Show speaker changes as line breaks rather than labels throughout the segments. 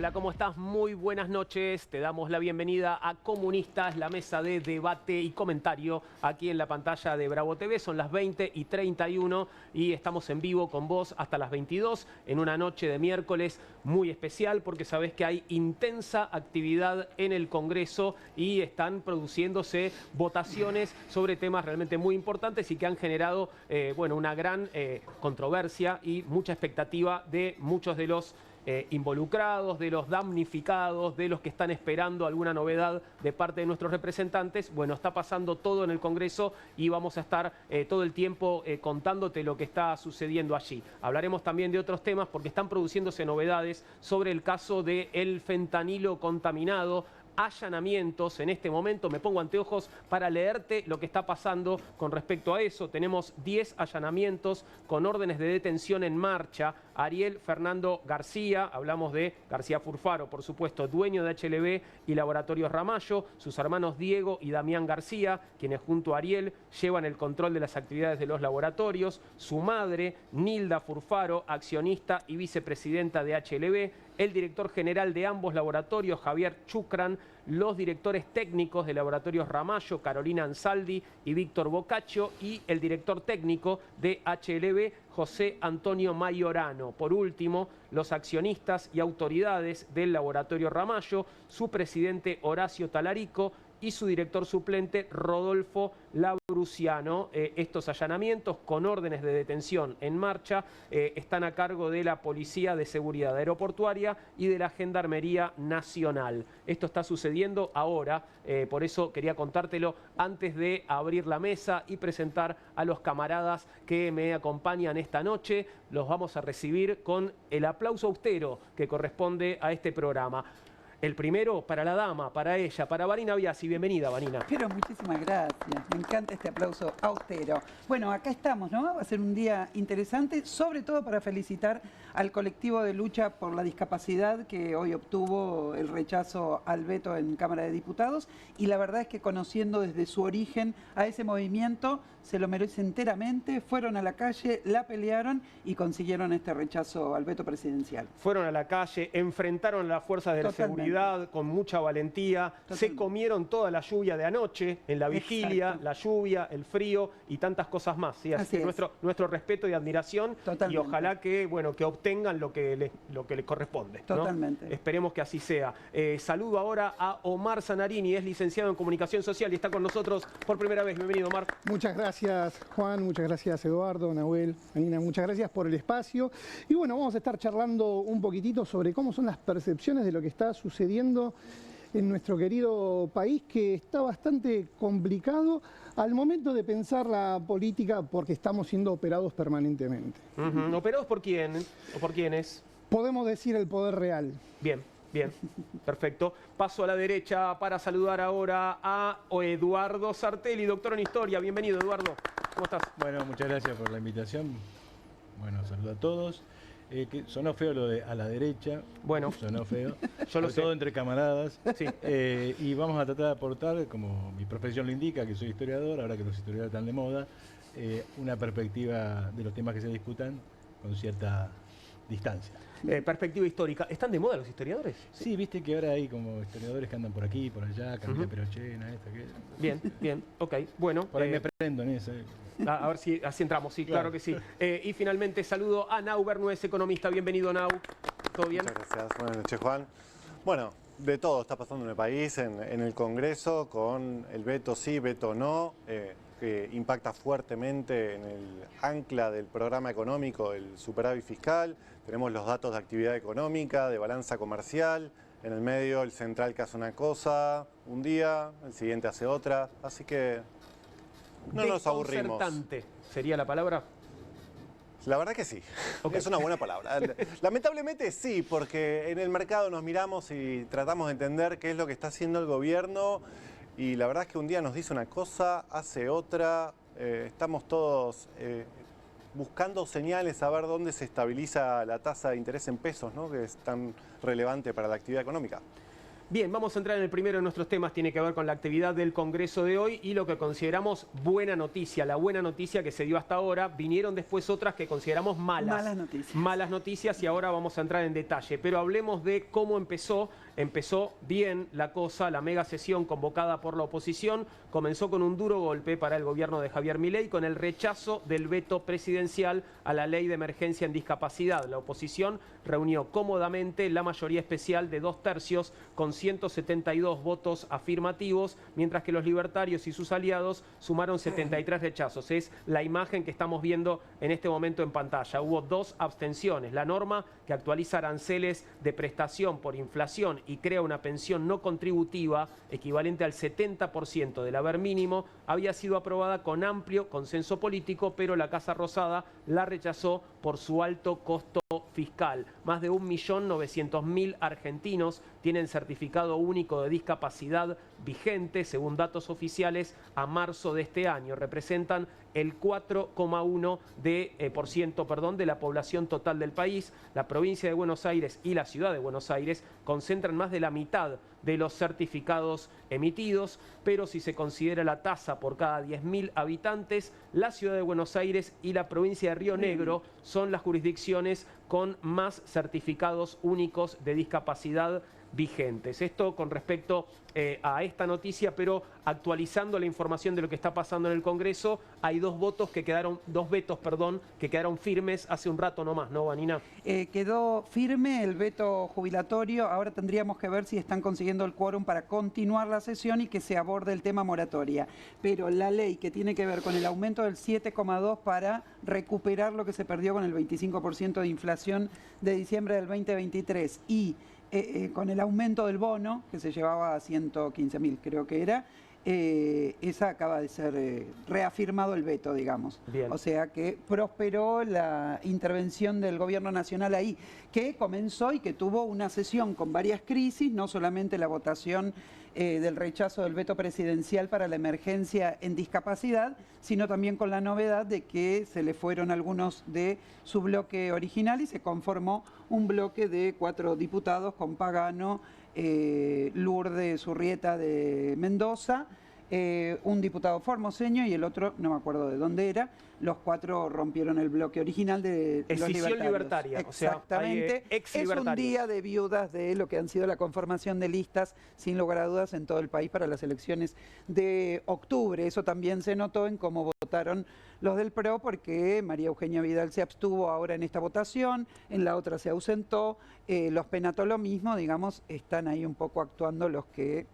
Hola, ¿cómo estás? Muy buenas noches. Te damos la bienvenida a Comunistas, la mesa de debate y comentario aquí en la pantalla de Bravo TV. Son las 20:31 y estamos en vivo con vos hasta las 22 en una noche de miércoles muy especial porque sabés que hay intensa actividad en el Congreso y están produciéndose votaciones sobre temas realmente muy importantes y que han generado una gran controversia y mucha expectativa de muchos de los involucrados, de los damnificados, de los que están esperando alguna novedad de parte de nuestros representantes. Bueno, está pasando todo en el Congreso y vamos a estar todo el tiempo contándote lo que está sucediendo allí. Hablaremos también de otros temas porque están produciéndose novedades sobre el caso del fentanilo contaminado. Allanamientos en este momento, me pongo anteojos para leerte lo que está pasando con respecto a eso. Tenemos 10 allanamientos con órdenes de detención en marcha. Ariel Fernando García, hablamos de García Furfaro, por supuesto, dueño de HLB y Laboratorios Ramallo, sus hermanos Diego y Damián García, quienes junto a Ariel llevan el control de las actividades de los laboratorios, su madre, Nilda Furfaro, accionista y vicepresidenta de HLB, el director general de ambos laboratorios, Javier Chucran, los directores técnicos de Laboratorios Ramallo, Carolina Ansaldi y Víctor Boccaccio, y el director técnico de HLB, José Antonio Mayorano. Por último, los accionistas y autoridades del Laboratorio Ramallo, su presidente Horacio Talarico y su director suplente Rodolfo Labruciano. Estos allanamientos con órdenes de detención en marcha están a cargo de la Policía de Seguridad Aeroportuaria y de la Gendarmería Nacional. Esto está sucediendo ahora, por eso quería contártelo antes de abrir la mesa y presentar a los camaradas que me acompañan esta noche. Los vamos a recibir con el aplauso austero que corresponde a este programa. El primero para la dama, para ella, para Vanina Biasi. Bienvenida, Vanina.
Pero muchísimas gracias. Me encanta este aplauso austero. Bueno, acá estamos, ¿no? Va a ser un día interesante, sobre todo para felicitar al colectivo de lucha por la discapacidad que hoy obtuvo el rechazo al veto en Cámara de Diputados. Y la verdad es que conociendo desde su origen a ese movimiento, se lo merece enteramente. Fueron a la calle, la pelearon y consiguieron este rechazo al veto presidencial.
Fueron a la calle, enfrentaron a las fuerzas de la seguridad con mucha valentía. Totalmente. Se comieron toda la lluvia de anoche, en la vigilia. Exacto. La lluvia, el frío y tantas cosas más. ¿Sí? Así que nuestro respeto y admiración. Totalmente. Y ojalá que obtengan lo que les corresponde, ¿no?
Totalmente.
Esperemos que así sea. Saludo ahora a Omar Zanarini, es licenciado en Comunicación Social y está con nosotros por primera vez. Bienvenido, Omar.
Muchas gracias, Juan, muchas gracias, Eduardo, Nahuel, Vanina, muchas gracias por el espacio. Y bueno, vamos a estar charlando un poquitito sobre cómo son las percepciones de lo que está sucediendo en nuestro querido país, que está bastante complicado al momento de pensar la política porque estamos siendo operados permanentemente.
¿Operados por quién o por quiénes?
Podemos decir el poder real.
Bien, perfecto. Paso a la derecha para saludar ahora a Eduardo Sartelli, doctor en Historia. Bienvenido, Eduardo. ¿Cómo estás?
Bueno, muchas gracias por la invitación. Bueno, saludo a todos. Que sonó feo lo de a la derecha.
Bueno.
Sonó feo.
Yo lo sé.
Todo entre camaradas.
Sí.
Y vamos a tratar de aportar, como mi profesión lo indica, que soy historiador, ahora que los historiadores están de moda, una perspectiva de los temas que se discutan con cierta distancia.
Perspectiva histórica. ¿Están de moda los historiadores?
Sí, viste que ahora hay como historiadores que andan por aquí, por allá, Camila Perochena, esta, que...
Bien, ok. Bueno.
Por ahí me prendo en eso.
A ver si así entramos, sí, claro que sí. Y finalmente saludo a Nau Bernués, economista. Bienvenido, Nau. ¿Todo bien?
Muchas gracias. Buenas noches, Juan. Bueno, de todo está pasando en el país, en el Congreso, con el veto sí, veto no, que impacta fuertemente en el ancla del programa económico, el superávit fiscal. Tenemos los datos de actividad económica, de balanza comercial. En el medio, el central que hace una cosa un día, el siguiente hace otra. Así que no nos aburrimos.
Desconcertante sería la palabra.
La verdad que sí, okay. Es una buena palabra. Lamentablemente sí, porque en el mercado nos miramos y tratamos de entender qué es lo que está haciendo el gobierno y la verdad es que un día nos dice una cosa, hace otra, estamos todos buscando señales a ver dónde se estabiliza la tasa de interés en pesos, ¿no? Que es tan relevante para la actividad económica.
Bien, vamos a entrar en el primero de nuestros temas, tiene que ver con la actividad del Congreso de hoy y lo que consideramos buena noticia, la buena noticia que se dio hasta ahora. Vinieron después otras que consideramos malas.
Malas noticias.
Malas noticias y ahora vamos a entrar en detalle. Pero hablemos de cómo empezó. Empezó bien la cosa, la mega sesión convocada por la oposición. Comenzó con un duro golpe para el gobierno de Javier Milei con el rechazo del veto presidencial a la ley de emergencia en discapacidad. La oposición reunió cómodamente la mayoría especial de 2/3 con 172 votos afirmativos, mientras que los libertarios y sus aliados sumaron 73 rechazos. Es la imagen que estamos viendo en este momento en pantalla. Hubo 2 abstenciones. La norma que actualiza aranceles de prestación por inflación y crea una pensión no contributiva equivalente al 70% del haber mínimo había sido aprobada con amplio consenso político, pero la Casa Rosada la rechazó por su alto costo fiscal. Más de 1.900.000 argentinos tienen certificado único de discapacidad vigente, según datos oficiales, a marzo de este año. Representan el 4,1% de la población total del país. La provincia de Buenos Aires y la ciudad de Buenos Aires concentran más de la mitad de los certificados emitidos, pero si se considera la tasa por cada 10.000 habitantes, la ciudad de Buenos Aires y la provincia de Río Negro son las jurisdicciones con más certificados únicos de discapacidad vigentes. Esto con respecto a esta noticia, pero actualizando la información de lo que está pasando en el Congreso, hay dos vetos que quedaron firmes hace un rato nomás, ¿no, Vanina?
Quedó firme el veto jubilatorio. Ahora tendríamos que ver si están consiguiendo el quórum para continuar la sesión y que se aborde el tema moratoria. Pero la ley que tiene que ver con el aumento del 7,2 para recuperar lo que se perdió con el 25% de inflación de diciembre del 2023 y con el aumento del bono, que se llevaba a 115.000, creo que era, esa acaba de ser reafirmado el veto, digamos.
Bien.
O sea que prosperó la intervención del gobierno nacional ahí, que comenzó y que tuvo una sesión con varias crisis, no solamente la votación del rechazo del veto presidencial para la emergencia en discapacidad, sino también con la novedad de que se le fueron algunos de su bloque original y se conformó un bloque de 4 diputados con Pagano, Lourdes Urrieta de Mendoza, un diputado formoseño y el otro, no me acuerdo de dónde era. Los 4 rompieron el bloque original de los
Escisión
libertarios.
libertaria.
Exactamente.
O sea,
es un día de viudas de lo que han sido la conformación de listas, sin lugar a dudas, en todo el país para las elecciones de octubre. Eso también se notó en cómo votaron los del PRO, porque María Eugenia Vidal se abstuvo ahora en esta votación, en la otra se ausentó. Los Penato lo mismo, digamos, están ahí un poco actuando los que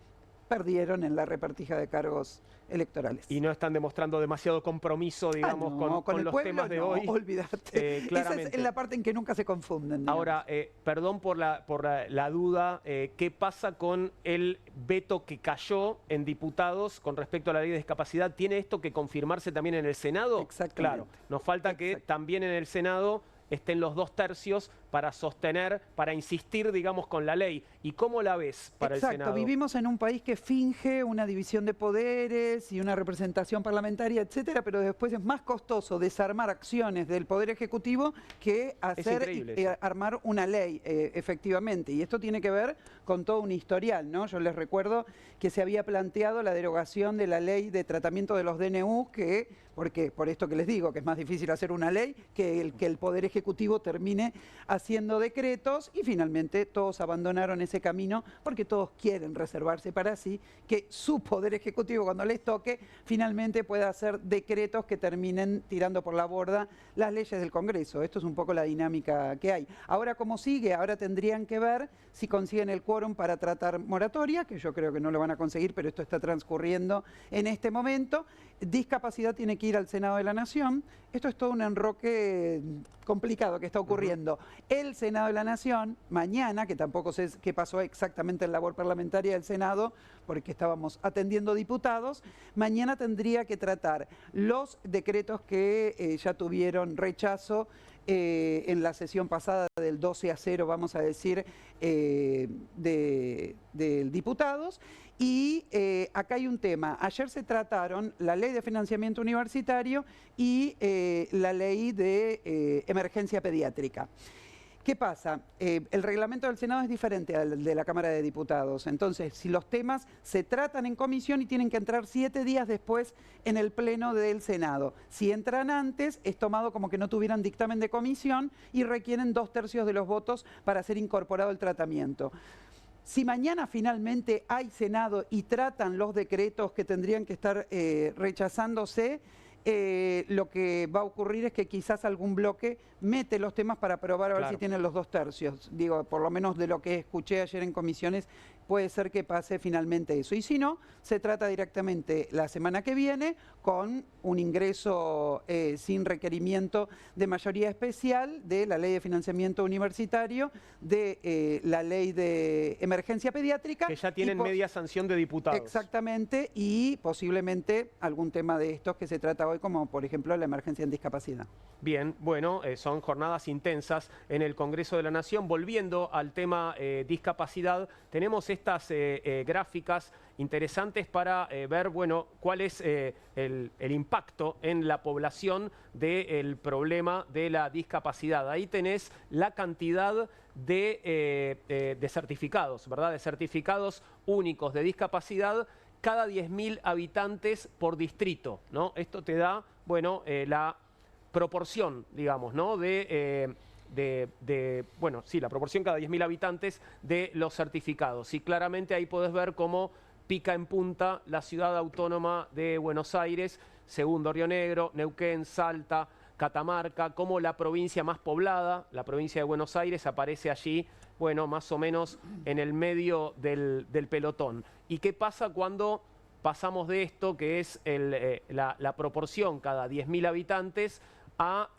perdieron en la repartija de cargos electorales.
Y no están demostrando demasiado compromiso, digamos, con los
pueblo,
temas de hoy.
Olvídate.
Claramente.
Esa es la parte en que nunca se confunden. Digamos.
Ahora, perdón por la duda, ¿qué pasa con el veto que cayó en diputados con respecto a la ley de discapacidad? ¿Tiene esto que confirmarse también en el Senado?
Exactamente.
Claro, nos falta que también en el Senado estén los 2/3 para sostener, para insistir, digamos, con la ley. ¿Y cómo la ves para el Senado?
Vivimos en un país que finge una división de poderes y una representación parlamentaria, etcétera, pero después es más costoso desarmar acciones del Poder Ejecutivo que armar una ley, efectivamente. Y esto tiene que ver con todo un historial, ¿no? Yo les recuerdo que se había planteado la derogación de la ley de tratamiento de los DNU, porque por esto que les digo, que es más difícil hacer una ley que el Poder Ejecutivo termine haciendo decretos, y finalmente todos abandonaron ese camino porque todos quieren reservarse para sí que su Poder Ejecutivo, cuando les toque, finalmente pueda hacer decretos que terminen tirando por la borda las leyes del Congreso. Esto es un poco la dinámica que hay. Ahora, ¿cómo sigue? Ahora tendrían que ver si consiguen el quórum para tratar moratoria, que yo creo que no lo van a conseguir, pero esto está transcurriendo en este momento. Discapacidad tiene que ir al Senado de la Nación. Esto es todo un enroque complicado que está ocurriendo. El Senado de la Nación, mañana, que tampoco sé qué pasó exactamente en la labor parlamentaria del Senado, porque estábamos atendiendo diputados, mañana tendría que tratar los decretos que ya tuvieron rechazo en la sesión pasada del 12-0, vamos a decir, de diputados. Y acá hay un tema. Ayer se trataron la ley de financiamiento universitario y la ley de emergencia pediátrica. ¿Qué pasa? El reglamento del Senado es diferente al de la Cámara de Diputados. Entonces, si los temas se tratan en comisión y tienen que entrar 7 días después en el Pleno del Senado. Si entran antes, es tomado como que no tuvieran dictamen de comisión y requieren 2/3 de los votos para ser incorporado al tratamiento. Si mañana finalmente hay Senado y tratan los decretos que tendrían que estar rechazándose, lo que va a ocurrir es que quizás algún bloque mete los temas para aprobar a ver si tienen los 2/3. Digo, por lo menos de lo que escuché ayer en comisiones, puede ser que pase finalmente eso. Y si no, se trata directamente la semana que viene con un ingreso sin requerimiento de mayoría especial de la Ley de Financiamiento Universitario, de la Ley de Emergencia Pediátrica.
Que ya tienen media sanción de diputados.
Exactamente, y posiblemente algún tema de estos que se trata hoy, como por ejemplo la emergencia en discapacidad.
Bien, bueno, son jornadas intensas en el Congreso de la Nación. Volviendo al tema discapacidad, tenemos estas gráficas interesantes para ver, bueno, cuál es el impacto en la población del problema de la discapacidad. Ahí tenés la cantidad de certificados, ¿verdad? De certificados únicos de discapacidad cada 10.000 habitantes por distrito, ¿no? Esto te da, bueno, la proporción, digamos, ¿no? Bueno, sí, la proporción cada 10.000 habitantes de los certificados. Y claramente ahí podés ver cómo pica en punta la ciudad autónoma de Buenos Aires, segundo Río Negro, Neuquén, Salta, Catamarca, como la provincia más poblada, la provincia de Buenos Aires, aparece allí, bueno, más o menos en el medio del pelotón. ¿Y qué pasa cuando pasamos de esto, que es la proporción cada 10.000 habitantes, a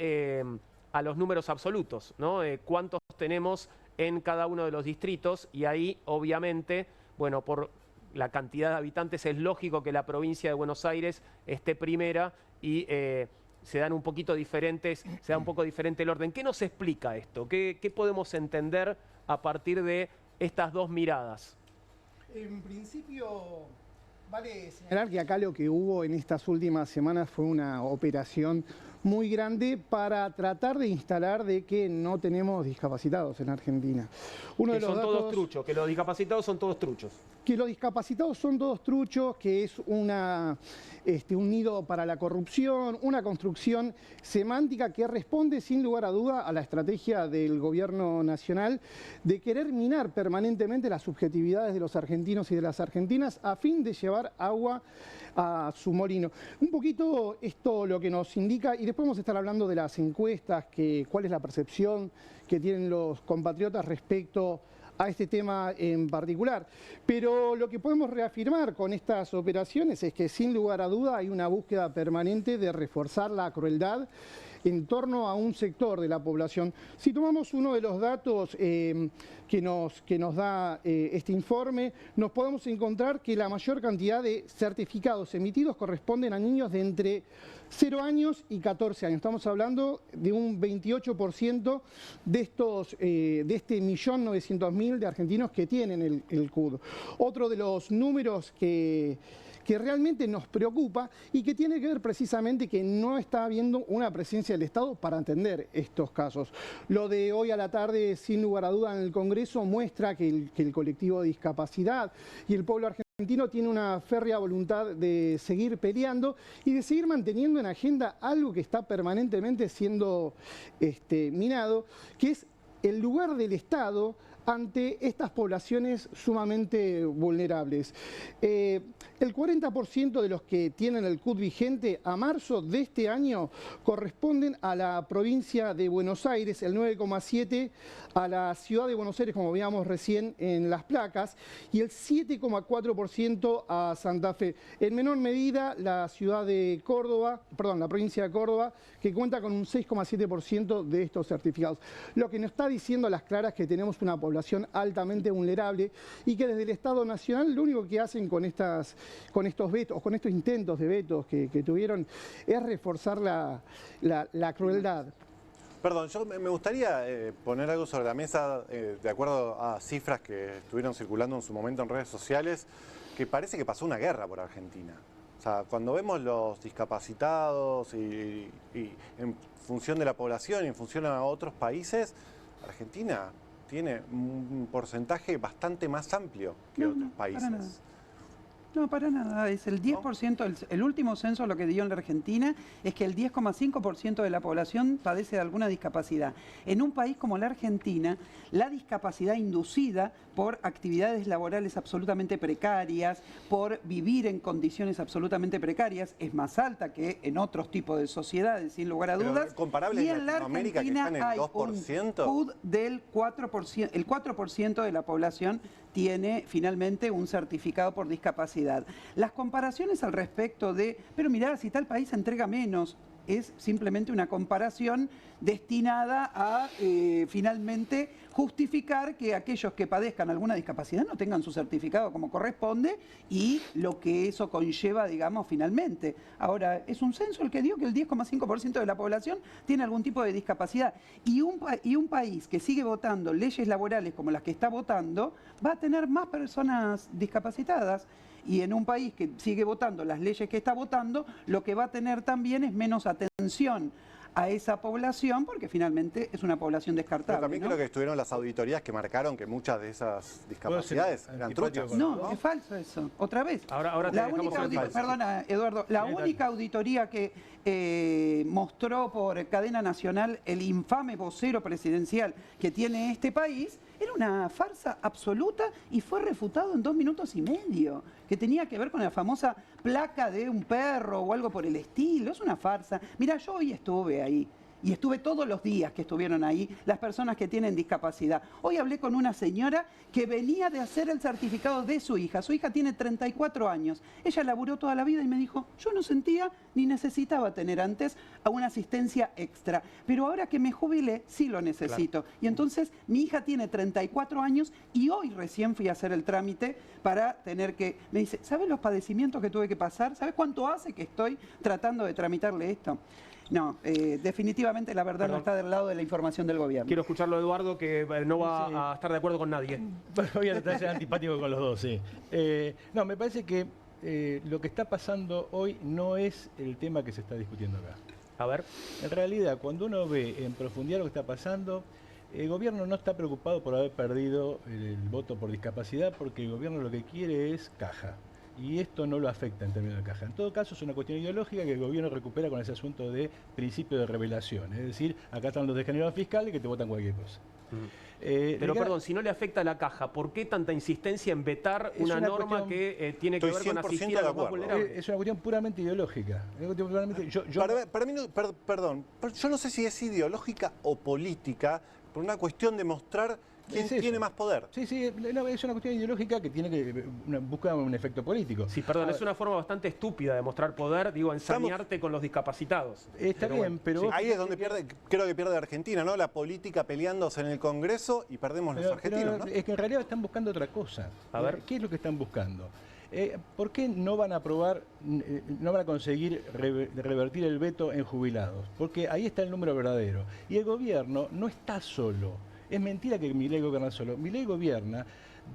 los números absolutos, ¿no? ¿Cuántos tenemos en cada uno de los distritos? Y ahí, obviamente, bueno, por la cantidad de habitantes es lógico que la provincia de Buenos Aires esté primera y se dan un poquito diferentes, se da un poco diferente el orden. ¿Qué nos explica esto? ¿Qué podemos entender a partir de estas dos miradas?
En principio, vale señalar que acá lo que hubo en estas últimas semanas fue una operación muy grande para tratar de instalar de que no tenemos discapacitados en Argentina.
Que son todos truchos, que los discapacitados son todos truchos.
Que los discapacitados son todos truchos, que es un nido para la corrupción, una construcción semántica que responde sin lugar a duda a la estrategia del gobierno nacional de querer minar permanentemente las subjetividades de los argentinos y de las argentinas a fin de llevar agua a su molino. Un poquito esto lo que nos indica, y después vamos a estar hablando de las encuestas, cuál es la percepción que tienen los compatriotas respecto a este tema en particular. Pero lo que podemos reafirmar con estas operaciones es que sin lugar a duda hay una búsqueda permanente de reforzar la crueldad en torno a un sector de la población. Si tomamos uno de los datos que nos da este informe, nos podemos encontrar que la mayor cantidad de certificados emitidos corresponden a niños de entre 0 años y 14 años. Estamos hablando de un 28% de este 1.900.000 de argentinos que tienen el CUD. Otro de los números que realmente nos preocupa y que tiene que ver precisamente que no está habiendo una presencia del Estado para atender estos casos. Lo de hoy a la tarde, sin lugar a duda, en el Congreso muestra que el colectivo de discapacidad y el pueblo argentino tiene una férrea voluntad de seguir peleando y de seguir manteniendo en agenda algo que está permanentemente siendo minado, que es el lugar del Estado ante estas poblaciones sumamente vulnerables. El 40% de los que tienen el CUT vigente a marzo de este año corresponden a la provincia de Buenos Aires, el 9,7% a la ciudad de Buenos Aires, como veíamos recién en las placas, y el 7,4% a Santa Fe. En menor medida, la ciudad de Córdoba, perdón, la provincia de Córdoba, que cuenta con un 6,7% de estos certificados. Lo que nos está diciendo a las claras que tenemos una población altamente vulnerable y que desde el Estado Nacional lo único que hacen con estos vetos, con estos intentos de vetos que tuvieron, es reforzar la crueldad.
Perdón, yo me gustaría poner algo sobre la mesa de acuerdo a cifras que estuvieron circulando en su momento en redes sociales, que parece que pasó una guerra por Argentina. O sea, cuando vemos los discapacitados y en función de la población y en función a otros países, Argentina tiene un porcentaje bastante más amplio que
No,
otros
no, para
países.
nada. No, para nada. Es el 10%, el último censo lo que dio en la Argentina es que el 10,5% de la población padece de alguna discapacidad. En un país como la Argentina, la discapacidad inducida por actividades laborales absolutamente precarias, por vivir en condiciones absolutamente precarias, es más alta que en otros tipos de sociedades, sin lugar a
Pero
dudas.
comparables
Y
en
en la
Latinoamérica, que
Argentina
están en
hay
2%.
un PUD del 4%, el 4% de la población tiene finalmente un certificado por discapacidad. Las comparaciones al respecto de, pero mirá, si tal país entrega menos, es simplemente una comparación destinada a finalmente justificar que aquellos que padezcan alguna discapacidad no tengan su certificado como corresponde y lo que eso conlleva, digamos, finalmente. Ahora, es un censo el que dio que el 10,5% de la población tiene algún tipo de discapacidad y un país que sigue votando leyes laborales como las que está votando va a tener más personas discapacitadas. Y en un país que sigue votando las leyes que está votando, lo que va a tener también es menos atención a esa población, porque finalmente es una población descartable.
Pero también
¿no?
creo que estuvieron las auditorías que marcaron que muchas de esas discapacidades eran truchas.
No, es falso eso. Otra vez.
Ahora te
La
dejamos
única
en paz.
perdona, Eduardo, la única auditoría que mostró por cadena nacional el infame vocero presidencial que tiene este país era una farsa absoluta y fue refutado en 2 minutos y medio, que tenía que ver con la famosa placa de un perro o algo por el estilo. Es una farsa. Mira, yo hoy estuve ahí. Y estuve todos los días que estuvieron ahí las personas que tienen discapacidad. Hoy hablé con una señora que venía de hacer el certificado de su hija. Su hija tiene 34 años. Ella laburó toda la vida y me dijo, yo no sentía ni necesitaba tener antes a una asistencia extra. Pero ahora que me jubilé, sí lo necesito. Claro. Y entonces mi hija tiene 34 años y hoy recién fui a hacer el trámite para tener que... Me dice, ¿sabes los padecimientos que tuve que pasar? ¿Sabes cuánto hace que estoy tratando de tramitarle esto? No, definitivamente la verdad no está del lado de la información del gobierno.
Quiero escucharlo, Eduardo, que no va a estar de acuerdo con nadie.
Voy a tratar de ser antipático con los dos, sí. No, me parece que lo que está pasando hoy no es el tema que se está discutiendo acá.
A ver.
En realidad, cuando uno ve en profundidad lo que está pasando, el gobierno no está preocupado por haber perdido el voto por discapacidad, porque el gobierno lo que quiere es caja. Y esto no lo afecta en términos de caja. En todo caso, es una cuestión ideológica que el gobierno recupera con ese asunto de principio de revelación. Es decir, acá están los degenerados fiscales que te votan cualquier cosa.
Pero perdón, si no le afecta a la caja, ¿por qué tanta insistencia en vetar una norma que tiene que ver con asistir a los más vulnerables?
Es una cuestión puramente ideológica.
Para mí, perdón, yo no sé si es ideológica o política, por una cuestión de mostrar quién tiene más poder.
Sí, no, es una cuestión ideológica que tiene que buscar un efecto político.
Sí, perdón, es una forma bastante estúpida de mostrar poder, digo, ensañarte con los discapacitados.
Está bien,
bueno,
pero...
Sí, ahí es donde creo que pierde Argentina, ¿no? La política peleándose en el Congreso y perdemos los argentinos, ¿no?
Es que en realidad están buscando otra cosa.
A ver.
¿Qué es lo que están buscando? ¿Por qué no van a aprobar, no van a conseguir revertir el veto en jubilados? Porque ahí está el número verdadero. Y el gobierno no está solo. Es mentira que Milei gobierna solo. Milei gobierna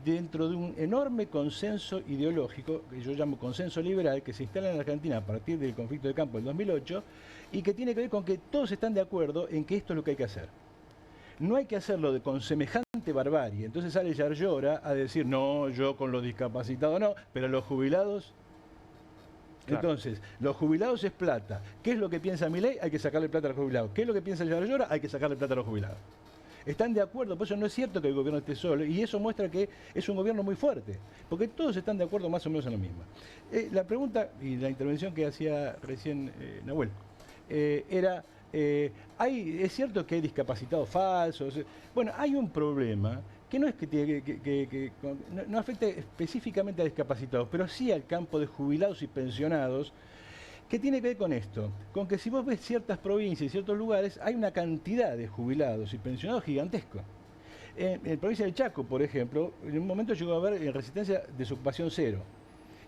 dentro de un enorme consenso ideológico, que yo llamo consenso liberal, que se instala en la Argentina a partir del conflicto de campo del 2008, y que tiene que ver con que todos están de acuerdo en que esto es lo que hay que hacer. No hay que hacerlo con semejante barbarie. Entonces sale Yarlora a decir, no, yo con los discapacitados no, pero los jubilados... Claro. Entonces, los jubilados es plata. ¿Qué es lo que piensa Milei? Hay que sacarle plata a los jubilados. ¿Qué es lo que piensa Yarlora? Hay que sacarle plata a los jubilados. Están de acuerdo, por eso no es cierto que el gobierno esté solo, y eso muestra que es un gobierno muy fuerte, porque todos están de acuerdo más o menos en lo mismo. La pregunta y la intervención que hacía recién Nahuel era, ¿es cierto que hay discapacitados falsos? Bueno, hay un problema que no es que no afecta específicamente a discapacitados, pero sí al campo de jubilados y pensionados. ¿Qué tiene que ver con esto? Con que si vos ves ciertas provincias y ciertos lugares, hay una cantidad de jubilados y pensionados gigantesco. En la provincia del Chaco, por ejemplo, en un momento llegó a haber resistencia de desocupación cero.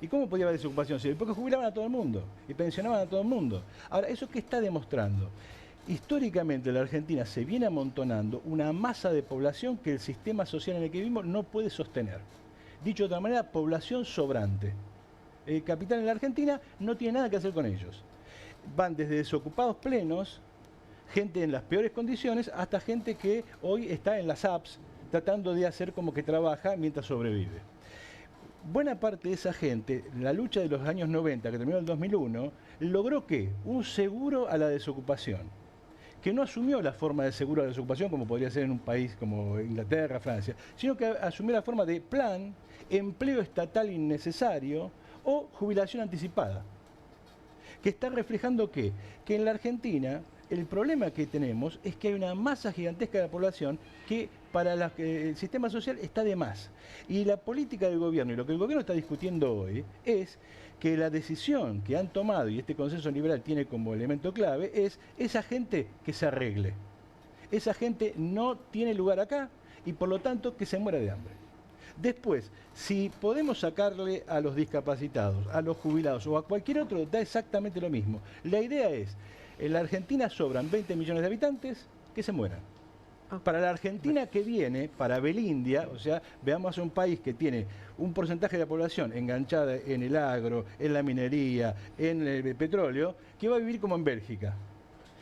¿Y cómo podía haber desocupación cero? Porque jubilaban a todo el mundo y pensionaban a todo el mundo. Ahora, ¿eso qué está demostrando? Históricamente en la Argentina se viene amontonando una masa de población que el sistema social en el que vivimos no puede sostener. Dicho de otra manera, población sobrante. El capital en la Argentina no tiene nada que hacer con ellos. Van desde desocupados plenos gente en las peores condiciones hasta gente que hoy está en las apps tratando de hacer como que trabaja mientras sobrevive. Buena parte de esa gente, la lucha de los años 90, que terminó en el 2001, logró ¿qué? Un seguro a la desocupación, que no asumió la forma de seguro a la desocupación como podría ser en un país como Inglaterra, Francia, sino que asumió la forma de plan, empleo estatal innecesario o jubilación anticipada, que está reflejando ¿qué? Que en la Argentina el problema que tenemos es que hay una masa gigantesca de la población que para el sistema social está de más. Y la política del gobierno y lo que el gobierno está discutiendo hoy es que la decisión que han tomado, y este consenso liberal tiene como elemento clave, es esa gente que se arregle. Esa gente no tiene lugar acá y por lo tanto que se muera de hambre. Después, si podemos sacarle a los discapacitados, a los jubilados o a cualquier otro, da exactamente lo mismo. La idea es, en la Argentina sobran 20 millones de habitantes, que se mueran. Para la Argentina que viene, para Belindia, o sea, veamos a un país que tiene un porcentaje de la población enganchada en el agro, en la minería, en el petróleo, que va a vivir como en Bélgica.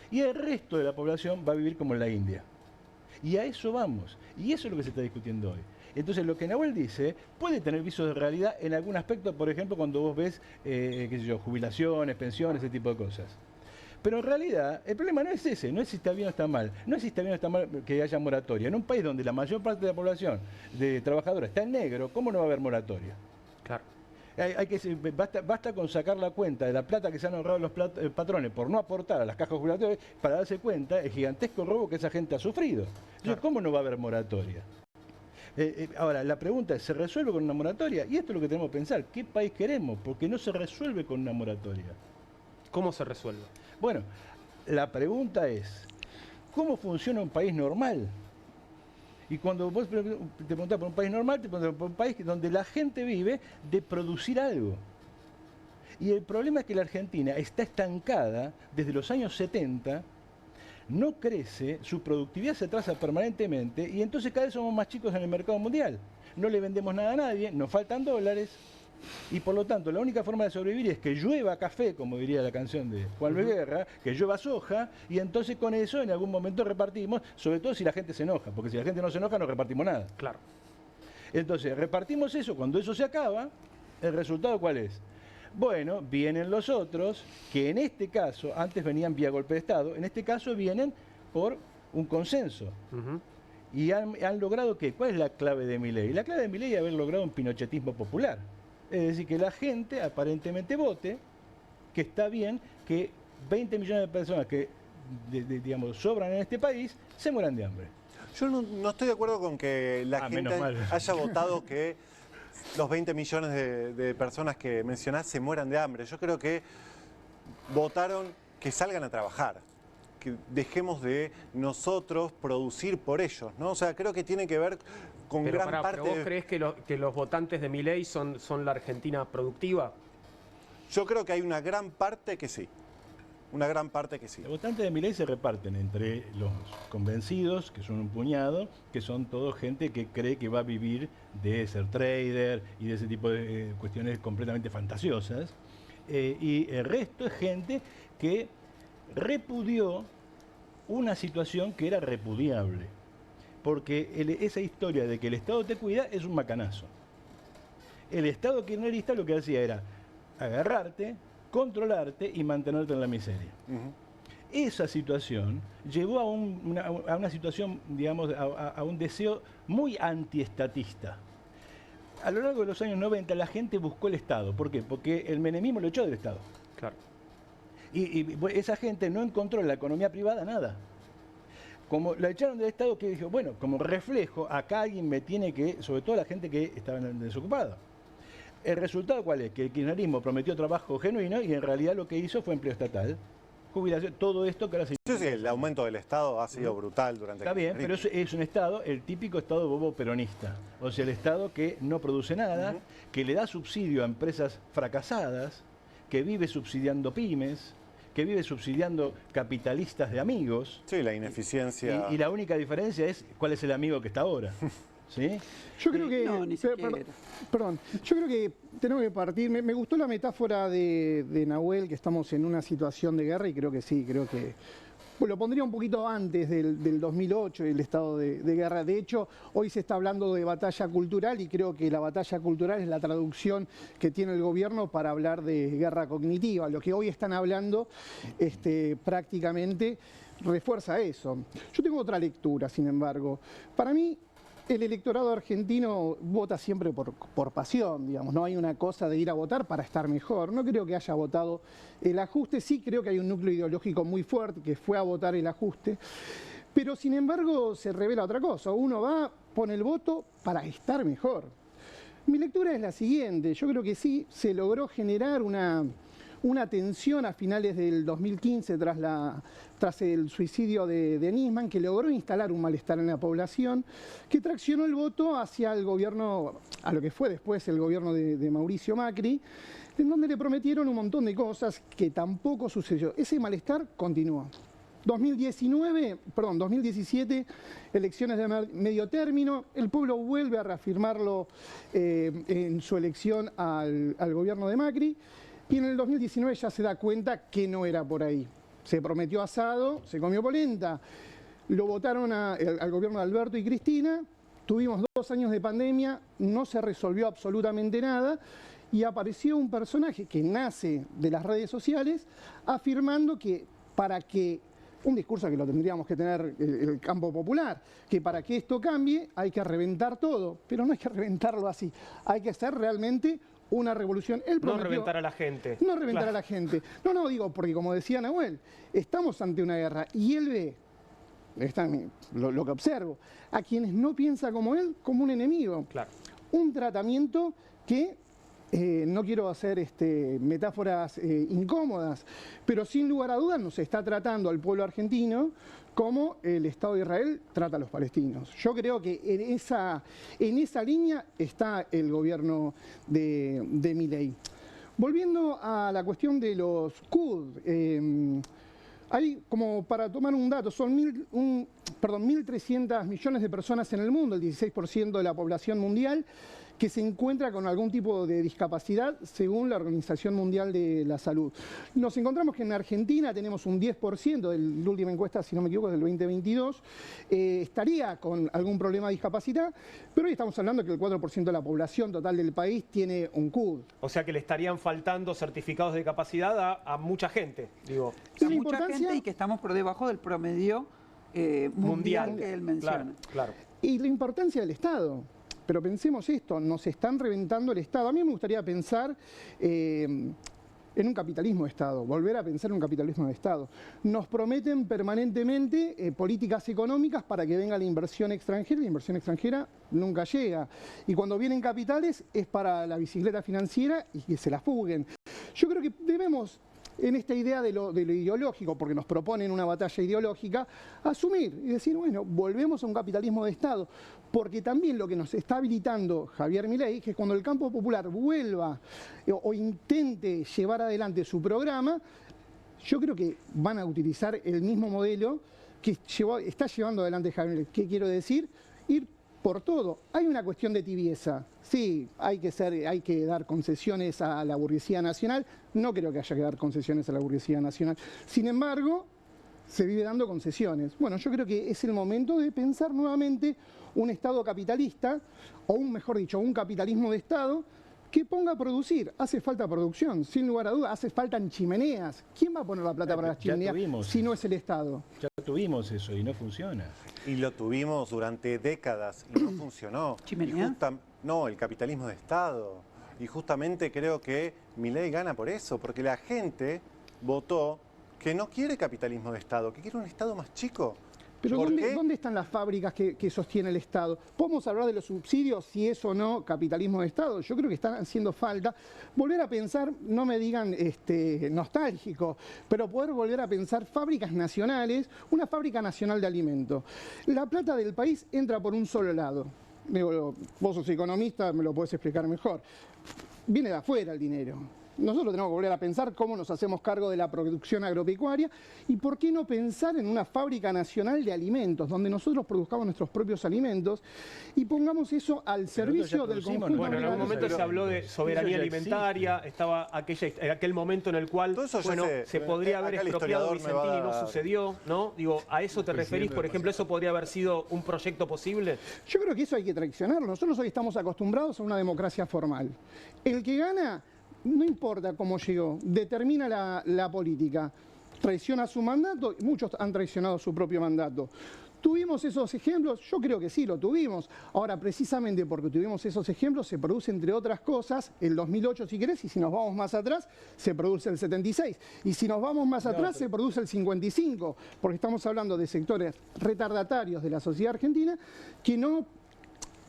Y el resto de la población va a vivir como en la India. Y a eso vamos. Y eso es lo que se está discutiendo hoy. Entonces, lo que Nahuel dice puede tener visos de realidad en algún aspecto, por ejemplo, cuando vos ves, qué sé yo, jubilaciones, pensiones, ese tipo de cosas. Pero en realidad, el problema no es ese, no es si está bien o está mal. No es si está bien o está mal que haya moratoria. En un país donde la mayor parte de la población de trabajadores está en negro, ¿cómo no va a haber moratoria?
Claro.
Basta con sacar la cuenta de la plata que se han ahorrado los patrones por no aportar a las cajas jubilatorias para darse cuenta del gigantesco robo que esa gente ha sufrido. Entonces, ¿cómo no va a haber moratoria? Ahora, la pregunta es, ¿se resuelve con una moratoria? Y esto es lo que tenemos que pensar. ¿Qué país queremos? Porque no se resuelve con una moratoria.
¿Cómo se resuelve?
Bueno, la pregunta es, ¿cómo funciona un país normal? Y cuando vos te preguntás por un país normal, te preguntás por un país donde la gente vive de producir algo. Y el problema es que la Argentina está estancada desde los años 70, no crece, su productividad se atrasa permanentemente y entonces cada vez somos más chicos en el mercado mundial. No le vendemos nada a nadie, nos faltan dólares. Y por lo tanto, la única forma de sobrevivir es que llueva café, como diría la canción de Juan Luis Guerra, que llueva soja, y entonces con eso en algún momento repartimos, sobre todo si la gente se enoja, porque si la gente no se enoja no repartimos nada.
Claro.
Entonces, repartimos eso, cuando eso se acaba, ¿el resultado cuál es? Bueno, vienen los otros, que en este caso, antes venían vía golpe de Estado, en este caso vienen por un consenso. Y han logrado ¿qué? ¿Cuál es la clave de Milei? La clave de Milei es haber logrado un pinochetismo popular. Es decir, que la gente aparentemente vote que está bien que 20 millones de personas que, digamos, sobran en este país se mueran de hambre.
Yo no estoy de acuerdo con que la gente haya votado que los 20 millones de personas que mencionás se mueran de hambre. Yo creo que votaron que salgan a trabajar, que dejemos de nosotros producir por ellos, ¿no? O sea, creo que tiene que ver con
Pero
gran parte...
¿Vos creés que los votantes de Milei son la Argentina productiva?
Yo creo que hay una gran parte que sí. Una gran parte que sí.
Los votantes de Milei se reparten entre los convencidos, que son un puñado, que son todo gente que cree que va a vivir de ser trader y de ese tipo de cuestiones completamente fantasiosas. Y el resto es gente que repudió una situación que era repudiable. Porque esa historia de que el Estado te cuida es un macanazo. El Estado kirchnerista lo que hacía era agarrarte, controlarte y mantenerte en la miseria. Esa situación llevó a una situación, digamos, a un deseo muy antiestatista. A lo largo de los años 90 la gente buscó el Estado. ¿Por qué? Porque el menemismo lo echó del Estado.
Claro.
Y esa gente no encontró en la economía privada nada. Como la echaron del Estado, que dijo, bueno, como reflejo, acá alguien me tiene que, sobre todo la gente que estaba desocupada. ¿El resultado cuál es? Que el kirchnerismo prometió trabajo genuino y en realidad lo que hizo fue empleo estatal, jubilación, todo esto que ahora se...
Sí, el aumento del Estado ha sido brutal durante...
Está bien, pero es un Estado, el típico Estado bobo peronista. O sea, el Estado que no produce nada, que le da subsidio a empresas fracasadas, que vive subsidiando pymes, que vive subsidiando capitalistas de amigos.
Sí, la ineficiencia.
Y la única diferencia es cuál es el amigo que está ahora. ¿Sí?
Yo creo que...
No, ni siquiera.
Perdón, yo creo que tenemos que partir... Me gustó la metáfora de Nahuel, que estamos en una situación de guerra, y creo que sí, creo que Lo pondría un poquito antes del 2008, el estado de guerra. De hecho, hoy se está hablando de batalla cultural y creo que la batalla cultural es la traducción que tiene el gobierno para hablar de guerra cognitiva. Lo que hoy están hablando prácticamente refuerza eso. Yo tengo otra lectura, sin embargo. Para mí, el electorado argentino vota siempre por pasión, digamos. No hay una cosa de ir a votar para estar mejor. No creo que haya votado el ajuste. Sí creo que hay un núcleo ideológico muy fuerte que fue a votar el ajuste. Pero, sin embargo, se revela otra cosa. Uno va, pone el voto para estar mejor. Mi lectura es la siguiente. Yo creo que sí se logró generar una tensión a finales del 2015 tras el suicidio de Nisman, que logró instalar un malestar en la población, que traccionó el voto hacia el gobierno, a lo que fue después el gobierno de Mauricio Macri, en donde le prometieron un montón de cosas que tampoco sucedió. Ese malestar continuó. 2017, elecciones de medio término, el pueblo vuelve a reafirmarlo en su elección al gobierno de Macri, y en el 2019 ya se da cuenta que no era por ahí. Se prometió asado, se comió polenta. Lo votaron al gobierno de Alberto y Cristina, tuvimos 2 años de pandemia, no se resolvió absolutamente nada, y apareció un personaje que nace de las redes sociales afirmando que para que, un discurso que lo tendríamos que tener el campo popular, que para que esto cambie hay que reventar todo, pero no hay que reventarlo así, hay que hacer realmente una revolución. Él prometió,
no reventar a la gente.
No reventar a la gente. No, digo, porque como decía Nahuel, estamos ante una guerra y él ve, lo que observo, a quienes no piensan como él, como un enemigo.
Claro.
Un tratamiento que, no quiero hacer metáforas incómodas, pero sin lugar a dudas nos está tratando al pueblo argentino como el Estado de Israel trata a los palestinos. Yo creo que en esa línea está el gobierno de Milei. Volviendo a la cuestión de los CUD, hay, como para tomar un dato, son 1.300 millones de personas en el mundo, el 16% de la población mundial, que se encuentra con algún tipo de discapacidad según la Organización Mundial de la Salud. Nos encontramos que en Argentina tenemos un 10%, de la última encuesta, si no me equivoco, del 2022, estaría con algún problema de discapacidad, pero hoy estamos hablando que el 4% de la población total del país tiene un CUD.
O sea que le estarían faltando certificados de capacidad a mucha gente, digo.
A mucha gente, y que estamos por debajo del promedio mundial que él menciona.
Claro.
Y la importancia del Estado. Pero pensemos esto, nos están reventando el Estado. A mí me gustaría pensar en un capitalismo de Estado, volver a pensar en un capitalismo de Estado. Nos prometen permanentemente políticas económicas para que venga la inversión extranjera nunca llega. Y cuando vienen capitales es para la bicicleta financiera y que se la fuguen. Yo creo que debemos, en esta idea de lo ideológico, porque nos proponen una batalla ideológica, asumir y decir, bueno, volvemos a un capitalismo de Estado, porque también lo que nos está habilitando Javier Milei, que es cuando el campo popular vuelva o intente llevar adelante su programa, yo creo que van a utilizar el mismo modelo que está llevando adelante Javier Milei. ¿Qué quiero decir? Ir por todo. Hay una cuestión de tibieza. Sí, hay que dar concesiones a la burguesía nacional. No creo que haya que dar concesiones a la burguesía nacional. Sin embargo, se vive dando concesiones. Bueno, yo creo que es el momento de pensar nuevamente un Estado capitalista, o mejor dicho, un capitalismo de Estado que ponga a producir. Hace falta producción, sin lugar a dudas. Hace falta chimeneas. ¿Quién va a poner la plata para las chimeneas si no es el Estado?
Ya tuvimos eso y no funciona.
Y lo tuvimos durante décadas y no funcionó.
¿Chimenea?
No, el capitalismo de Estado. Y justamente creo que Milei gana por eso, porque la gente votó que no quiere capitalismo de Estado, que quiere un Estado más chico.
Pero ¿dónde están las fábricas que sostiene el Estado? ¿Podemos hablar de los subsidios, si es o no capitalismo de Estado? Yo creo que están haciendo falta. Volver a pensar, no me digan nostálgico, pero poder volver a pensar fábricas nacionales, una fábrica nacional de alimentos. La plata del país entra por un solo lado. Digo, vos sos economista, me lo podés explicar mejor. Viene de afuera el dinero. nosotros tenemos que volver a pensar cómo nos hacemos cargo de la producción agropecuaria y por qué no pensar en una fábrica nacional de alimentos, donde nosotros produzcamos nuestros propios alimentos y pongamos eso al servicio del conjunto.
Bueno, en algún momento se habló de soberanía alimentaria,
existe.
estaba aquel momento en el cual bueno, se podría haber expropiado Vicentín y no sucedió, ¿no? Digo, ¿a eso te referís? Por ejemplo, ¿eso podría haber sido un proyecto posible?
Yo creo que eso hay que traicionarlo. Nosotros hoy estamos acostumbrados a una democracia formal. El que gana, no importa cómo llegó, determina la política. Traiciona su mandato, muchos han traicionado su propio mandato. ¿Tuvimos esos ejemplos? Yo creo que sí, lo tuvimos. Ahora, precisamente porque tuvimos esos ejemplos, se produce, entre otras cosas, el 2008, si querés, y si nos vamos más atrás, se produce el 76. Y si nos vamos más atrás, se produce el 55, porque estamos hablando de sectores retardatarios de la sociedad argentina que no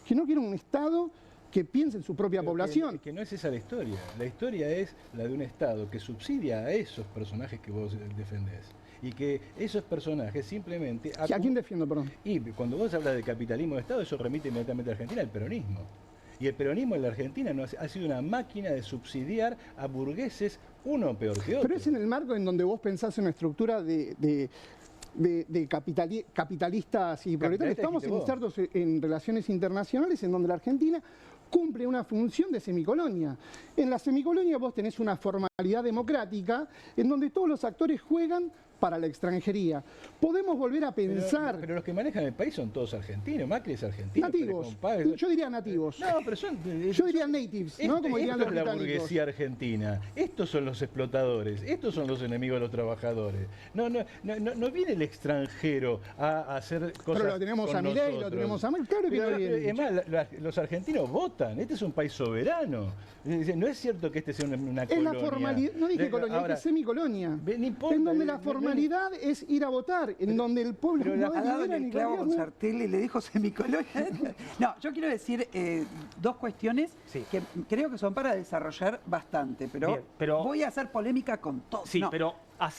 quieren un Estado que piense en su propia población.
Que no es esa la historia. La historia es la de un Estado que subsidia a esos personajes que vos defendés. Y que esos personajes simplemente...
¿A quién defiendo, perdón?
Y cuando vos hablas de capitalismo de Estado, eso remite inmediatamente a Argentina, al peronismo. Y el peronismo en la Argentina ha sido una máquina de subsidiar a burgueses, uno peor que otro.
Pero es en el marco en donde vos pensás en una estructura de capitalistas y proletarios. Estamos insertos en relaciones internacionales en donde la Argentina cumple una función de semicolonia. En la semicolonia vos tenés una formalidad democrática en donde todos los actores juegan para la extranjería. Podemos volver a pensar...
Pero los que manejan el país son todos argentinos. Macri es argentino.
Nativos. Yo diría nativos.
No, pero son...
Yo diría natives, ¿no? Como dirían los
británicos. Esto es la
británicos.
burguesía argentina. Estos son los explotadores. Estos son los enemigos de los trabajadores. No viene el extranjero a hacer cosas.
Pero lo tenemos
con
a Milei,
nosotros.
lo tenemos a Macri. Claro que no viene.
Además, los argentinos votan. Este es un país soberano. No es cierto que este sea una colonia.
Es la formalidad. No dije colonia, dije semicolonia.
No importa,
en donde la formalidad es ir a votar, en donde el pueblo
no ha dado el clavo con Sartelli y le dijo semicolonia. No, yo quiero decir dos cuestiones que creo que son para desarrollar bastante, pero voy a hacer polémica con todo.
Sí, pero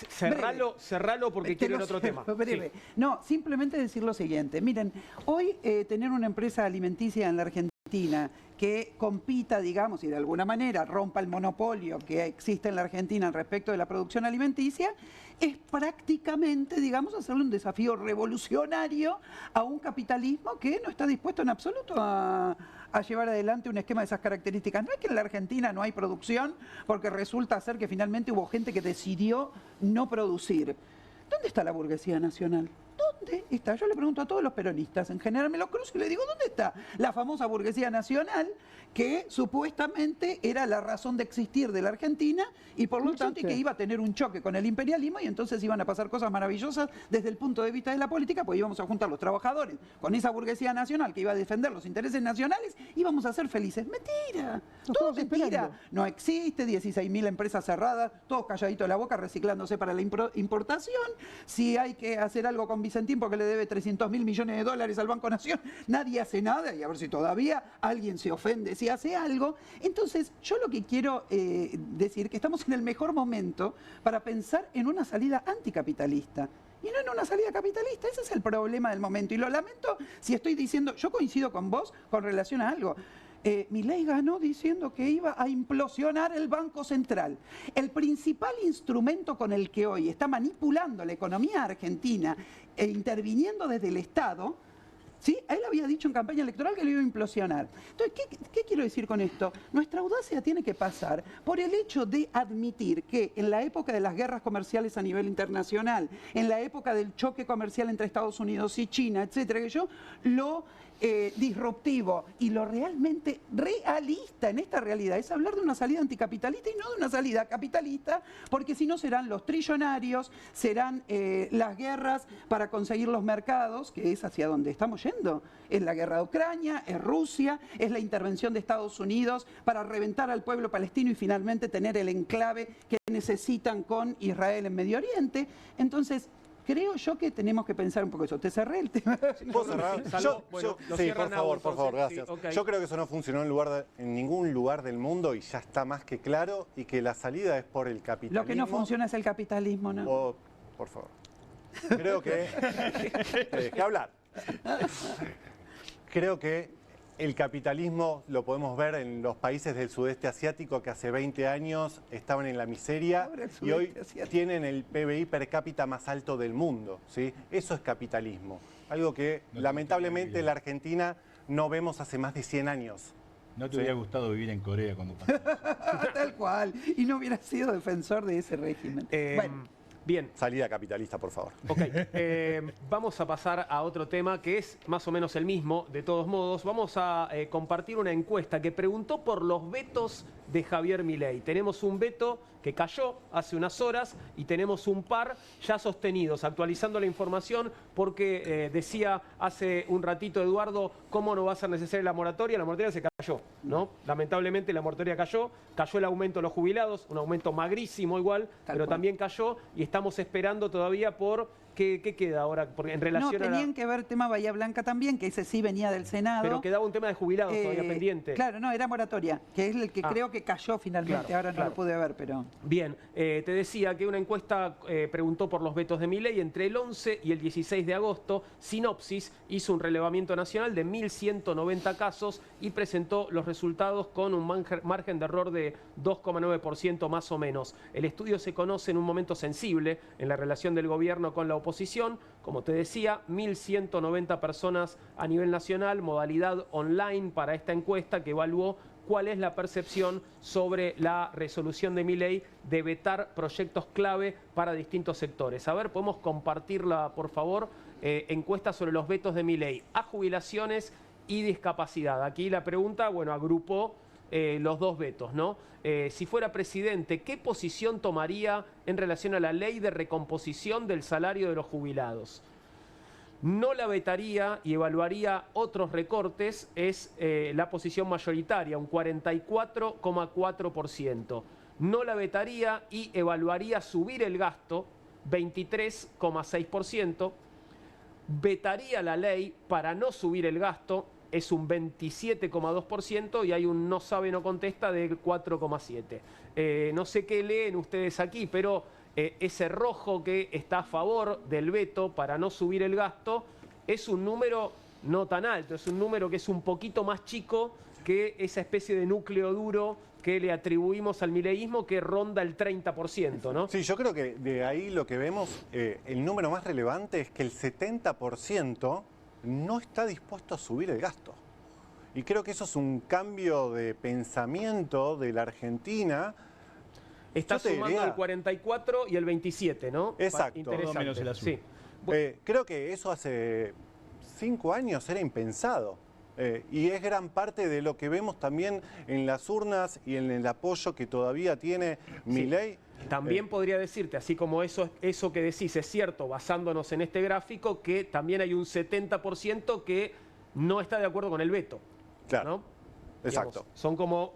cerralo porque quiero ir a otro tema.
Breve. Sí. No, simplemente decir lo siguiente. Miren, hoy tener una empresa alimenticia en la Argentina que compita, digamos, y de alguna manera rompa el monopolio que existe en la Argentina respecto de la producción alimenticia, es prácticamente, digamos, hacerle un desafío revolucionario a un capitalismo que no está dispuesto en absoluto a llevar adelante un esquema de esas características. No es que en la Argentina no hay producción, porque resulta ser que finalmente hubo gente que decidió no producir. ¿Dónde está la burguesía nacional? ¿Dónde está? Yo le pregunto a todos los peronistas, en general me los cruzo y le digo, ¿dónde está la famosa burguesía nacional que supuestamente era la razón de existir de la Argentina y por lo tanto y que iba a tener un choque con el imperialismo y entonces iban a pasar cosas maravillosas desde el punto de vista de la política, pues íbamos a juntar los trabajadores con esa burguesía nacional que iba a defender los intereses nacionales y íbamos a ser felices? Mentira, todo mentira. No existe, 16.000 empresas cerradas, todos calladitos de la boca reciclándose para la importación. Si hay que hacer algo con Vicentín porque le debe 300.000 millones de dólares al Banco Nación, nadie hace nada y a ver si todavía alguien se ofende si hace algo. Entonces, yo lo que quiero decir que estamos en el mejor momento para pensar en una salida anticapitalista. Y no en una salida capitalista, ese es el problema del momento. Y lo lamento si estoy diciendo, yo coincido con vos con relación a algo. Milei ganó diciendo que iba a implosionar el Banco Central. El principal instrumento con el que hoy está manipulando la economía argentina e interviniendo desde el Estado, ¿sí? Él había dicho en campaña electoral que lo iba a implosionar. Entonces, ¿qué quiero decir con esto? Nuestra audacia tiene que pasar por el hecho de admitir que en la época de las guerras comerciales a nivel internacional, en la época del choque comercial entre Estados Unidos y China, etcétera, lo disruptivo y lo realmente realista en esta realidad es hablar de una salida anticapitalista y no de una salida capitalista, porque si no serán los trillonarios, serán las guerras para conseguir los mercados, que es hacia donde estamos yendo. Es la guerra de Ucrania, es Rusia, es la intervención de Estados Unidos para reventar al pueblo palestino y finalmente tener el enclave que necesitan con Israel en Medio Oriente. Entonces, creo yo que tenemos que pensar un poco eso. Te cerré el tema.
¿Puedo cerrar? Sí, por favor, gracias. Sí, okay. Yo creo que eso no funcionó en ningún lugar del mundo y ya está más que claro y que la salida es por el capitalismo.
Lo que no funciona es el capitalismo, ¿no?
Por favor. Creo que... te dejé hablar. Creo que el capitalismo lo podemos ver en los países del sudeste asiático que hace 20 años estaban en la miseria
Ahora el
y hoy
sudeste asiático.
tienen el PBI per cápita más alto del mundo, ¿sí? Eso es capitalismo, algo que
No te
lamentablemente
gustaría
en la Argentina no vemos hace más de 100 años.
¿No te
Sí.
hubiera gustado vivir en Corea cuando pasó?
Tal cual. Y no hubiera sido defensor de ese régimen. Bueno,
Bien,
Salida capitalista, por favor.
ok. Vamos a pasar a otro tema que es más o menos el mismo, de todos modos. Vamos a compartir una encuesta que preguntó por los vetos de Javier Milei. Tenemos un veto que cayó hace unas horas y tenemos un par ya sostenidos. Actualizando la información porque decía hace un ratito Eduardo, ¿cómo no va a ser necesaria la moratoria? La moratoria se cayó, ¿no? Lamentablemente la moratoria cayó el aumento de los jubilados, un aumento magrísimo igual, pero
cual.
también cayó y estamos esperando todavía por qué queda ahora porque en
no,
relación a
tenían que ver tema Bahía Blanca también, que ese sí venía del Senado.
pero quedaba un tema de jubilados todavía pendiente.
Claro, no, era moratoria, que es el que creo que cayó finalmente.
Claro,
Ahora no
claro.
lo pude ver, pero...
Bien, te decía que una encuesta preguntó por los vetos de Milei entre el 11 y el 16 de agosto. Sinopsis hizo un relevamiento nacional de 1.190 casos y presentó los resultados con un margen de error de 2,9% más o menos. El estudio se conoce en un momento sensible en la relación del gobierno con la oposición. Como te decía, 1.190 personas a nivel nacional, modalidad online para esta encuesta que evaluó cuál es la percepción sobre la resolución de Milei de vetar proyectos clave para distintos sectores. A ver, ¿podemos compartirla, por favor? Encuesta sobre los vetos de Milei a jubilaciones y discapacidad. Aquí la pregunta, bueno, agrupó los dos vetos, ¿no? Si fuera presidente, ¿qué posición tomaría en relación a la ley de recomposición del salario de los jubilados? No la vetaría y evaluaría otros recortes, es la posición mayoritaria, un 44,4%. No la vetaría y evaluaría subir el gasto, 23,6%. Vetaría la ley para no subir el gasto, es un 27,2% y hay un no sabe, no contesta de 4,7%. No sé qué leen ustedes aquí, pero ese rojo que está a favor del veto para no subir el gasto es un número no tan alto, es un número que es un poquito más chico que esa especie de núcleo duro que le atribuimos al mileísmo que ronda el 30%, ¿no?
Sí, yo creo que de ahí lo que vemos, el número más relevante es que el 70% no está dispuesto a subir el gasto. Y creo que eso es un cambio de pensamiento de la Argentina.
Está
Yo te
sumando
diría-
el 44 y el 27, ¿no?
Exacto.
Interesante.
Todo menos el azul.
Sí.
Creo que eso hace 5 años era impensado. Y es gran parte de lo que vemos también en las urnas y en el apoyo que todavía tiene Milei.
También podría decirte, así como eso que decís es cierto, basándonos en este gráfico, que también hay un 70% que no está de acuerdo con el veto.
Claro,
¿no?
exacto.
Digamos, son como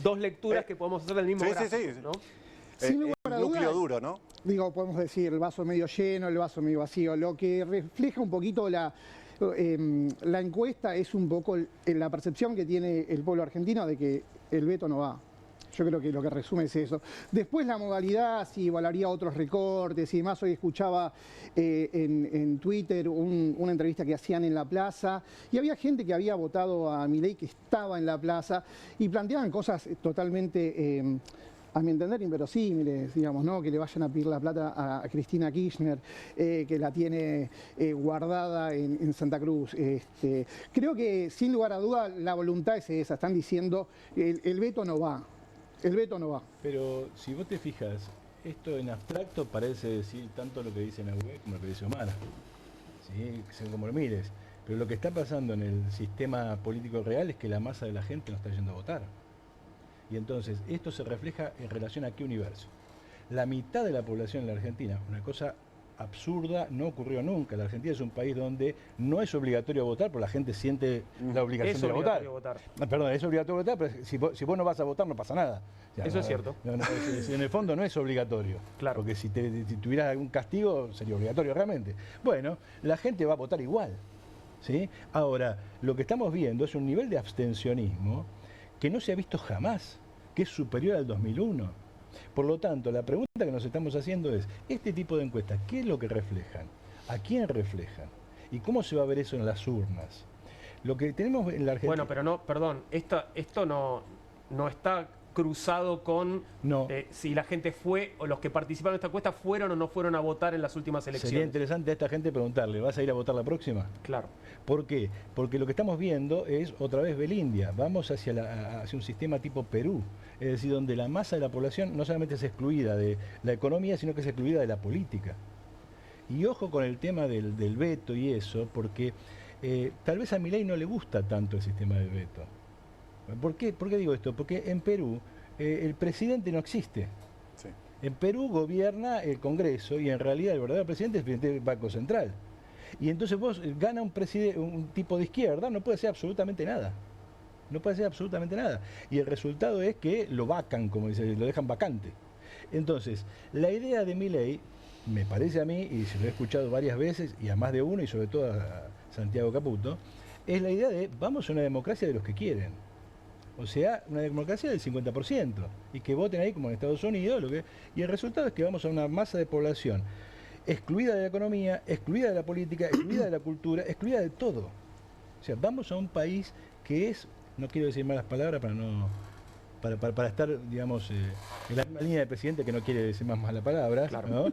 dos lecturas que podemos hacer del mismo
sí,
gráfico,
sí, sí.
¿no?
Sin lugar a
el núcleo
dudas,
duro, ¿no?
digo, podemos decir el vaso medio lleno, el vaso medio vacío. Lo que refleja un poquito la encuesta es un poco la percepción que tiene el pueblo argentino de que el veto no va. Yo creo que lo que resume es eso. Después la modalidad, si evaluaría otros recortes y demás. Hoy escuchaba en Twitter una entrevista que hacían en la plaza y había gente que había votado a Milei que estaba en la plaza y planteaban cosas totalmente, a mi entender, inverosímiles, digamos, ¿no? Que le vayan a pedir la plata a Cristina Kirchner, que la tiene guardada en Santa Cruz. Creo que, sin lugar a duda, la voluntad es esa. Están diciendo, el veto no va. El veto no va.
Pero si vos te fijas, esto en abstracto parece decir tanto lo que dice Nahuel como lo que dice Omar. ¿Sí? Según como lo mires. Pero lo que está pasando en el sistema político real es que la masa de la gente no está yendo a votar. Y entonces, esto se refleja en relación a qué universo. La mitad de la población en la Argentina, una cosa absurda, no ocurrió nunca. La Argentina es un país donde no es obligatorio votar, pero la gente siente la obligación
Es
de ir a
obligatorio
votar.
votar.
Perdón, es obligatorio votar, pero si vos no vas a votar no pasa nada. O sea,
Eso es cierto.
En el fondo no es obligatorio.
Claro.
Porque si tuvieras algún castigo sería obligatorio realmente. Bueno, la gente va a votar igual. ¿Sí? Ahora, lo que estamos viendo es un nivel de abstencionismo que no se ha visto jamás, que es superior al 2001. Por lo tanto, la pregunta que nos estamos haciendo es, este tipo de encuestas, ¿qué es lo que reflejan? ¿A quién reflejan? ¿Y cómo se va a ver eso en las urnas? Lo que tenemos en la Argentina...
Bueno, pero no, perdón, esto no está cruzado con
No.
Si la gente fue, o los que participaron en esta encuesta fueron o no fueron a votar en las últimas elecciones.
Sería interesante a esta gente preguntarle, ¿vas a ir a votar la próxima?
Claro.
¿Por qué? Porque lo que estamos viendo es otra vez Belindia. Vamos hacia un sistema tipo Perú, es decir, donde la masa de la población no solamente es excluida de la economía, sino que es excluida de la política. Y ojo con el tema del veto y eso, porque tal vez a Milei no le gusta tanto el sistema del veto. ¿Por qué digo esto? Porque en Perú el presidente no existe.
Sí.
En Perú gobierna el Congreso y en realidad el verdadero presidente es el presidente del Banco Central. Y entonces vos gana un tipo de izquierda, no puede hacer absolutamente nada. No puede hacer absolutamente nada. Y el resultado es que lo vacan, como dice, lo dejan vacante. Entonces, la idea de Milei, me parece a mí, y se lo he escuchado varias veces, y a más de uno, y sobre todo a Santiago Caputo, es la idea de vamos a una democracia de los que quieren. O sea, una democracia del 50%, y que voten ahí como en Estados Unidos, y el resultado es que vamos a una masa de población excluida de la economía, excluida de la política, excluida de la cultura, excluida de todo. O sea, vamos a un país que es, no quiero decir malas palabras para estar, digamos, en la misma línea del presidente que no quiere decir más malas palabras,
Claro.
¿no?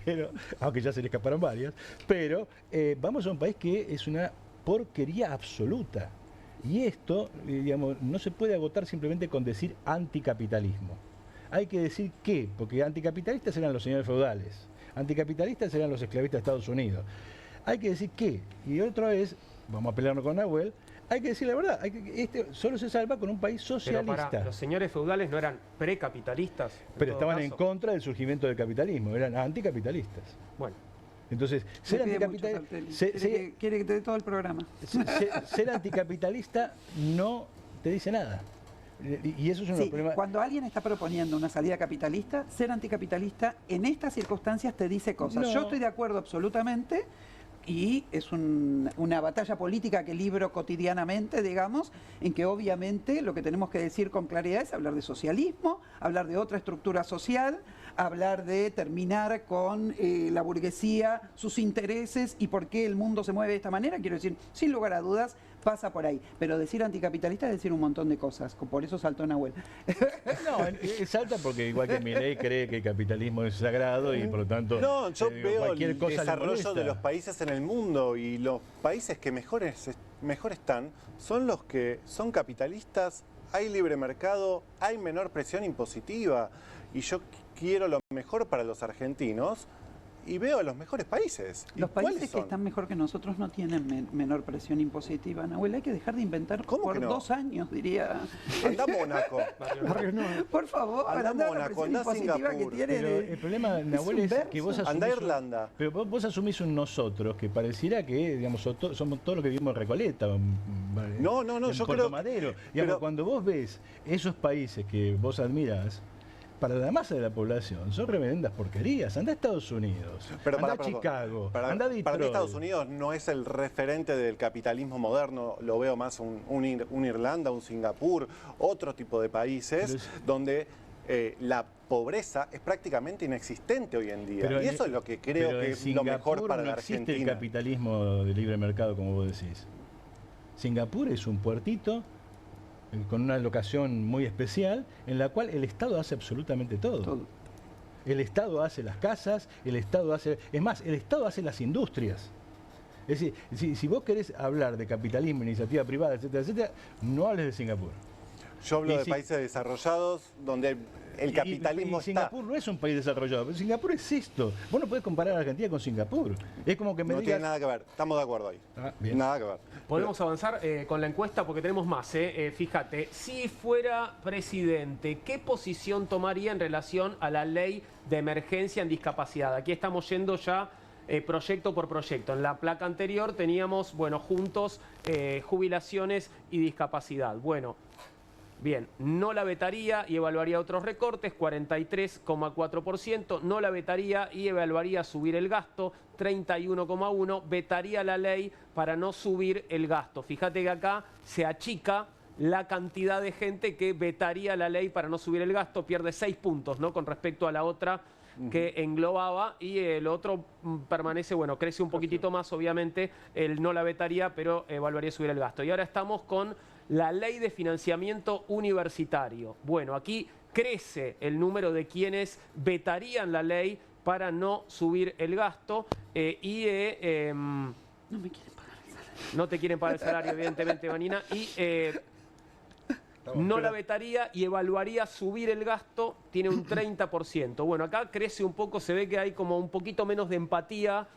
Pero, aunque ya se le escaparon varias, pero vamos a un país que es una porquería absoluta. Y esto, digamos, no se puede agotar simplemente con decir anticapitalismo. Hay que decir qué, porque anticapitalistas eran los señores feudales, anticapitalistas eran los esclavistas de Estados Unidos. Hay que decir qué, y otra vez, vamos a pelearnos con Nahuel, hay que decir la verdad, solo se salva con un país
Pero
socialista.
los señores feudales no eran precapitalistas.
Pero estaban en contra del surgimiento del capitalismo, eran anticapitalistas.
Bueno.
Entonces,
Me pide mucho, Sartelli. Quiere que te dé todo el programa.
ser anticapitalista no te dice nada. Y eso es un problema.
Cuando alguien está proponiendo una salida capitalista, ser anticapitalista en estas circunstancias te dice cosas.
No.
Yo estoy de acuerdo absolutamente, y es una batalla política que libro cotidianamente, digamos, en que obviamente lo que tenemos que decir con claridad es hablar de socialismo, hablar de otra estructura social, hablar de terminar con la burguesía, sus intereses y por qué el mundo se mueve de esta manera. Quiero decir, sin lugar a dudas, pasa por ahí. Pero decir anticapitalista es decir un montón de cosas. Por eso saltó Nahuel.
No, salta porque igual que Milei cree que el capitalismo es sagrado y por lo tanto
No, yo veo el
cosa
desarrollo de los países en el mundo, y los países que mejor están son los que son capitalistas, hay libre mercado, hay menor presión impositiva, y yo quiero lo mejor para los argentinos y veo los mejores países.
Los
¿Cuáles
países que
son?
están mejor que nosotros no tienen menor presión impositiva, Nahuel. Hay que dejar de inventar
¿Cómo
por
que no?
2 años, diría.
Anda a Mónaco.
Por favor,
Anda a
anda la
Mónaco,
presión
anda a
impositiva que
Singapur.
tiene.
Pero el problema, Nahuel, es que vos asumís...
Anda a Irlanda.
Pero vos asumís un nosotros que pareciera que, digamos, somos todos los que vivimos en Recoleta.
No,
en
yo
Puerto
creo...
Madero. Digamos,
pero-
cuando vos ves esos países que vos admirás, para la masa de la población son reverendas porquerías. Anda a Estados Unidos,
Pero
anda
para,
a Chicago,
para,
anda a
para
Detroit.
mí Estados Unidos no es el referente del capitalismo moderno, lo veo más un Irlanda, un Singapur, otro tipo de países donde la pobreza es prácticamente inexistente hoy en día. Y eso es lo que creo
pero
que
en
es lo mejor
Singapur
para
no
la
existe el
Argentina.
capitalismo de libre mercado, como vos decís. Singapur es un puertito con una locación muy especial en la cual el Estado hace absolutamente todo. El Estado hace las casas, el Estado hace... Es más, el Estado hace las industrias. Es decir, si vos querés hablar de capitalismo, iniciativa privada, etcétera, etcétera, no hables de Singapur.
Yo hablo
Y
de países desarrollados donde el capitalismo
y Singapur no es un país desarrollado, pero Singapur es esto. Vos no podés comparar a Argentina con Singapur. Es como que me
no
digas...
tiene nada que ver. Estamos de acuerdo ahí.
Bien.
Nada que ver.
Podemos avanzar con la encuesta porque tenemos más. Fíjate, si fuera presidente, ¿qué posición tomaría en relación a la ley de emergencia en discapacidad? Aquí estamos yendo ya proyecto por proyecto. En la placa anterior teníamos, bueno, juntos, jubilaciones y discapacidad. Bueno, bien, no la vetaría y evaluaría otros recortes, 43,4%, no la vetaría y evaluaría subir el gasto, 31,1%, vetaría la ley para no subir el gasto. Fíjate que acá se achica la cantidad de gente que vetaría la ley para no subir el gasto, pierde 6 puntos, ¿no? Con respecto a la otra que englobaba, y el otro permanece, bueno, crece un poquitito más, obviamente, él no la vetaría, pero evaluaría subir el gasto. Y ahora estamos con la ley de financiamiento universitario. Bueno, aquí crece el número de quienes vetarían la ley para no subir el gasto
No me quieren pagar el salario.
no te quieren pagar el salario, evidentemente, Vanina, y no la vetaría y evaluaría subir el gasto, tiene un 30%. Bueno, acá crece un poco, se ve que hay como un poquito menos de empatía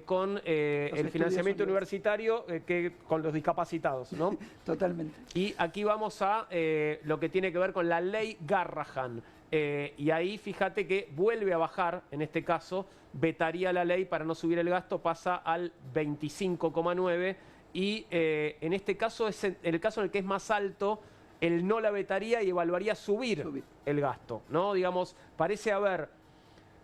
con el financiamiento universitario que con los discapacitados, ¿no?
Totalmente.
Y aquí vamos a lo que tiene que ver con la ley Garrahan. Y ahí fíjate que vuelve a bajar, en este caso, vetaría la ley para no subir el gasto, pasa al 25,9%. Y en este caso es el caso en el que es más alto, el no la vetaría y evaluaría subir el gasto, ¿no? Digamos, parece haber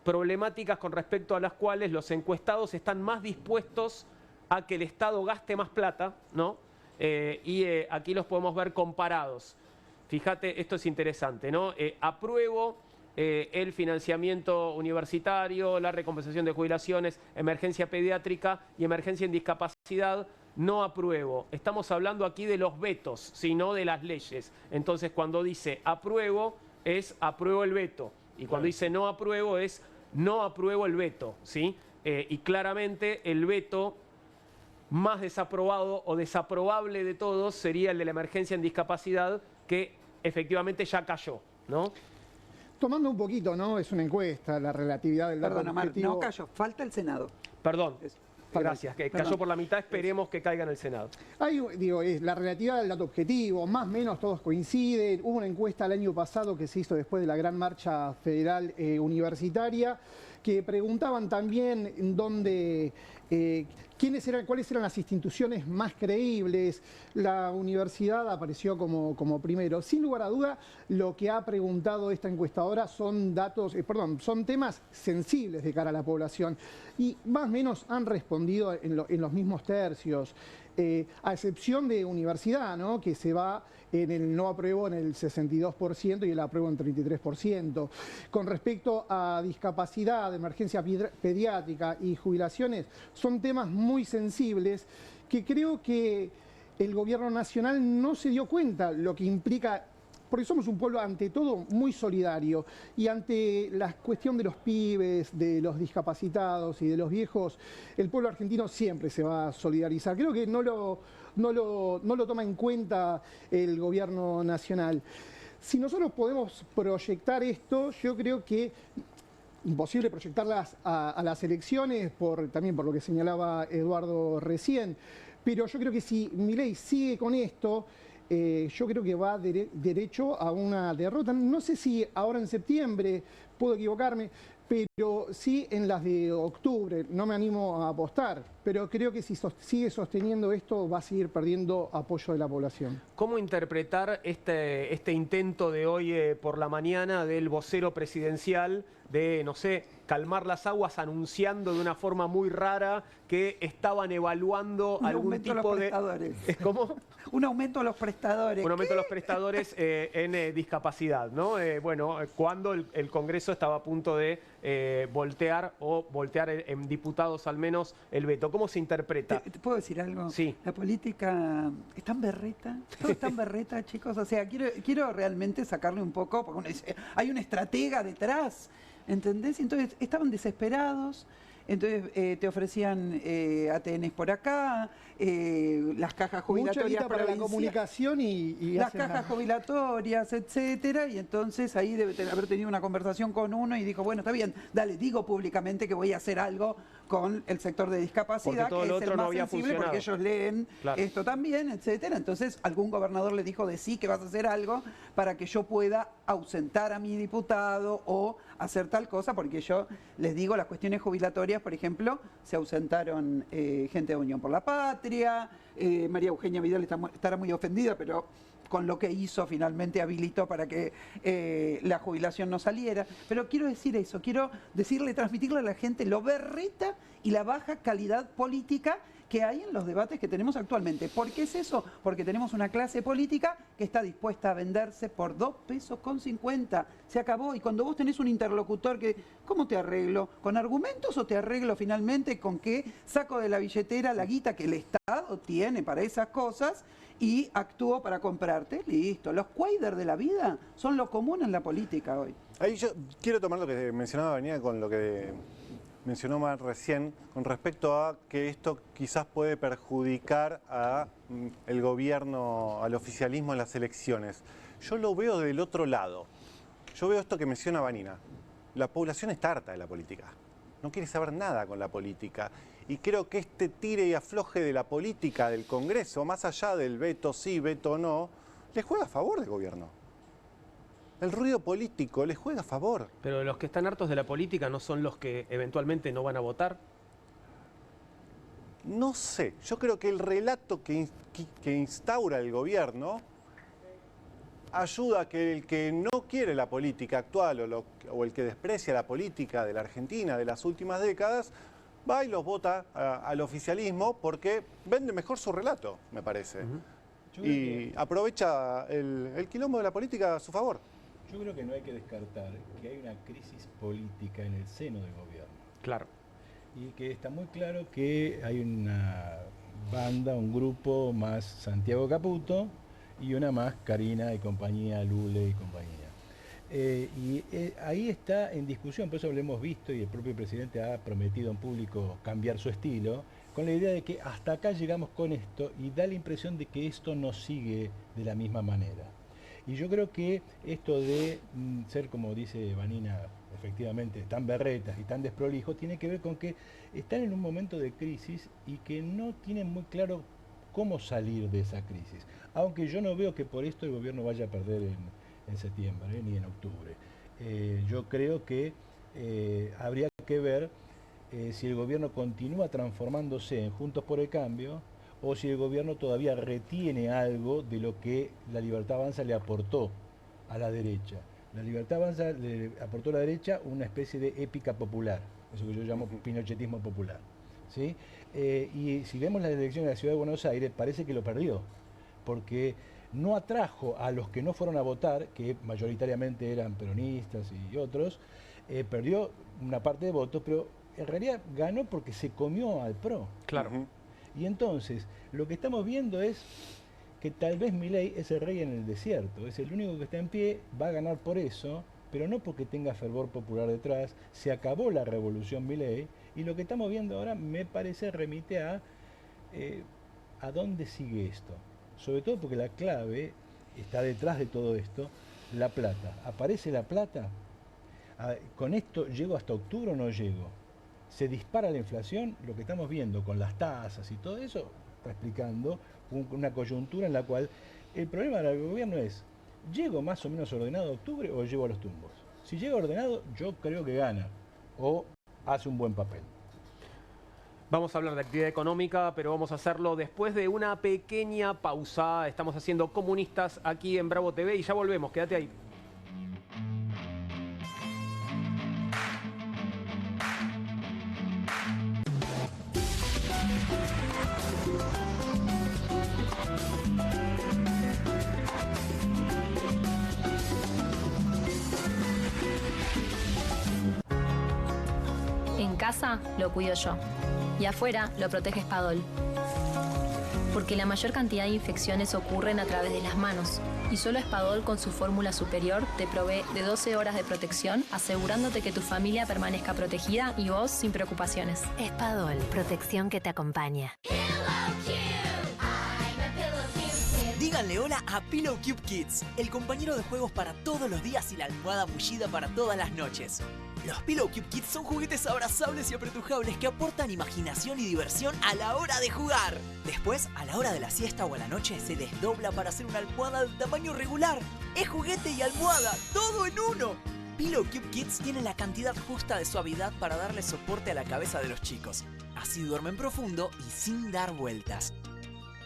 problemáticas con respecto a las cuales los encuestados están más dispuestos a que el Estado gaste más plata, ¿no? Aquí los podemos ver comparados. Fíjate, esto es interesante, ¿no? Apruebo el financiamiento universitario, la recompensación de jubilaciones, emergencia pediátrica y emergencia en discapacidad. No apruebo. Estamos hablando aquí de los vetos, sino de las leyes. Entonces, cuando dice apruebo, es apruebo el veto. Y cuando dice no apruebo, es no apruebo el veto, ¿sí? Y claramente el veto más desaprobado o desaprobable de todos sería el de la emergencia en discapacidad, que efectivamente ya cayó, ¿no?
Tomando un poquito, ¿no? Es una encuesta, la relatividad del dato
Perdón, Omar,
objetivo.
no cayó, falta el Senado.
Perdón.
Eso.
Gracias, que cayó por la mitad, esperemos que caiga en el Senado.
Ahí, digo, es la relatividad del dato objetivo, más o menos todos coinciden. Hubo una encuesta el año pasado que se hizo después de la gran marcha federal universitaria, que preguntaban también en dónde, cuáles eran las instituciones más creíbles. La universidad apareció como primero. Sin lugar a duda, lo que ha preguntado esta encuestadora son son temas sensibles de cara a la población. Y más o menos han respondido en los mismos tercios. A excepción de universidad, ¿no? Que se va en el no apruebo en el 62% y el apruebo en 33%. Con respecto a discapacidad, emergencia pediátrica y jubilaciones, son temas muy sensibles que creo que el gobierno nacional no se dio cuenta lo que implica, porque somos un pueblo ante todo muy solidario y ante la cuestión de los pibes, de los discapacitados y de los viejos, el pueblo argentino siempre se va a solidarizar. Creo que no lo toma en cuenta el gobierno nacional. Si nosotros podemos proyectar esto, yo creo que imposible proyectarlas a las elecciones, también por lo que señalaba Eduardo recién, pero yo creo que si Milei sigue con esto, yo creo que va derecho a una derrota. No sé si ahora en septiembre, puedo equivocarme, pero sí en las de octubre. No me animo a apostar, pero creo que si sigue sosteniendo esto va a seguir perdiendo apoyo de la población.
¿Cómo interpretar este intento de hoy por la mañana del vocero presidencial de, no sé, calmar las aguas, anunciando de una forma muy rara que estaban evaluando algún tipo de... ¿Cómo?
Un aumento a los prestadores.
Un aumento a los prestadores en discapacidad, ¿no? Bueno, cuando el Congreso estaba a punto de voltear en diputados al menos el veto. ¿Cómo se interpreta?
¿Te puedo decir algo?
Sí.
La política es tan berreta, todo es tan berreta, chicos. O sea, quiero realmente sacarle un poco, porque uno dice, hay una estratega detrás, ¿entendés? Entonces, estaban desesperados. Entonces te ofrecían ATNs por acá, las cajas jubilatorias
para la comunicación y
las cajas jubilatorias, etcétera. Y entonces ahí debe haber tenido una conversación con uno y dijo, bueno, está bien, dale, digo públicamente que voy a hacer algo con el sector de discapacidad, que es el más sensible porque ellos leen esto también, etcétera. Entonces algún gobernador le dijo de sí que vas a hacer algo para que yo pueda ausentar a mi diputado o hacer tal cosa, porque yo les digo, las cuestiones jubilatorias, por ejemplo, se ausentaron gente de Unión por la Patria, María Eugenia Vidal estará muy ofendida, pero con lo que hizo finalmente habilitó para que la jubilación no saliera. Pero quiero decir eso, quiero transmitirle a la gente lo berreta y la baja calidad política que hay en los debates que tenemos actualmente. ¿Por qué es eso? Porque tenemos una clase política que está dispuesta a venderse por 2,50 pesos. Se acabó. Y cuando vos tenés un interlocutor que, ¿cómo te arreglo? ¿Con argumentos o te arreglo finalmente con que saco de la billetera la guita que el Estado tiene para esas cosas y actúo para comprarte? Listo. Los cuaders de la vida son lo común en la política hoy.
Ahí yo quiero tomar lo que mencionaba Vanina con lo que mencionó más recién, con respecto a que esto quizás puede perjudicar al gobierno, al oficialismo en las elecciones. Yo lo veo del otro lado. Yo veo esto que menciona Vanina. La población está harta de la política. No quiere saber nada con la política. Y creo que este tire y afloje de la política del Congreso, más allá del veto sí, veto no, le juega a favor del gobierno. El ruido político les juega a favor.
Pero los que están hartos de la política no son los que eventualmente no van a votar.
No sé, yo creo que el relato que instaura el gobierno ayuda a que el que no quiere la política actual o el que desprecia la política de la Argentina de las últimas décadas, va y los vota al oficialismo porque vende mejor su relato, me parece. Y aprovecha el quilombo de la política a su favor.
Yo creo que no hay que descartar que hay una crisis política en el seno del gobierno.
Claro.
Y que está muy claro que hay una banda, un grupo más Santiago Caputo y una más Karina y compañía, Lule y compañía. Ahí está en discusión, por eso lo hemos visto y el propio presidente ha prometido en público cambiar su estilo, con la idea de que hasta acá llegamos con esto y da la impresión de que esto no sigue de la misma manera. Y yo creo que esto de ser, como dice Vanina, efectivamente, tan berretas y tan desprolijos, tiene que ver con que están en un momento de crisis y que no tienen muy claro cómo salir de esa crisis. Aunque yo no veo que por esto el gobierno vaya a perder en septiembre ni en octubre. Yo creo que habría que ver si el gobierno continúa transformándose en Juntos por el Cambio o si el gobierno todavía retiene algo de lo que la Libertad Avanza le aportó a la derecha. La Libertad Avanza le aportó a la derecha una especie de épica popular, eso que yo llamo pinochetismo popular, ¿sí? Y si vemos las elecciones de la Ciudad de Buenos Aires, parece que lo perdió, porque no atrajo a los que no fueron a votar, que mayoritariamente eran peronistas y otros, perdió una parte de votos, pero en realidad ganó porque se comió al PRO.
Claro.
Y entonces, lo que estamos viendo es que tal vez Milei es el rey en el desierto, es el único que está en pie, va a ganar por eso, pero no porque tenga fervor popular detrás. Se acabó la revolución Milei y lo que estamos viendo ahora me parece remite a dónde sigue esto. Sobre todo porque la clave está detrás de todo esto, la plata. ¿Aparece la plata? ¿Con esto llego hasta octubre o no llego? ¿Se dispara la inflación? Lo que estamos viendo con las tasas y todo eso está explicando una coyuntura en la cual el problema del gobierno es, ¿llego más o menos ordenado a octubre o llego a los tumbos? Si llega ordenado, yo creo que gana o hace un buen papel.
Vamos a hablar de actividad económica, pero vamos a hacerlo después de una pequeña pausa. Estamos haciendo Comunistas aquí en Bravo TV y ya volvemos, quédate ahí.
En casa lo cuido yo y afuera lo protege Spadol. Porque la mayor cantidad de infecciones ocurren a través de las manos y solo Spadol con su fórmula superior te provee de 12 horas de protección, asegurándote que tu familia permanezca protegida y vos sin preocupaciones.
Spadol, protección que te acompaña.
Díganle hola a Pillow Cube Kids, el compañero de juegos para todos los días y la almohada mullida para todas las noches. Los Pillow Cube Kids son juguetes abrazables y apretujables que aportan imaginación y diversión a la hora de jugar. Después, a la hora de la siesta o a la noche, se desdobla para hacer una almohada de tamaño regular. Es juguete y almohada, todo en uno. Pillow Cube Kids tiene la cantidad justa de suavidad para darle soporte a la cabeza de los chicos. Así duermen profundo y sin dar vueltas.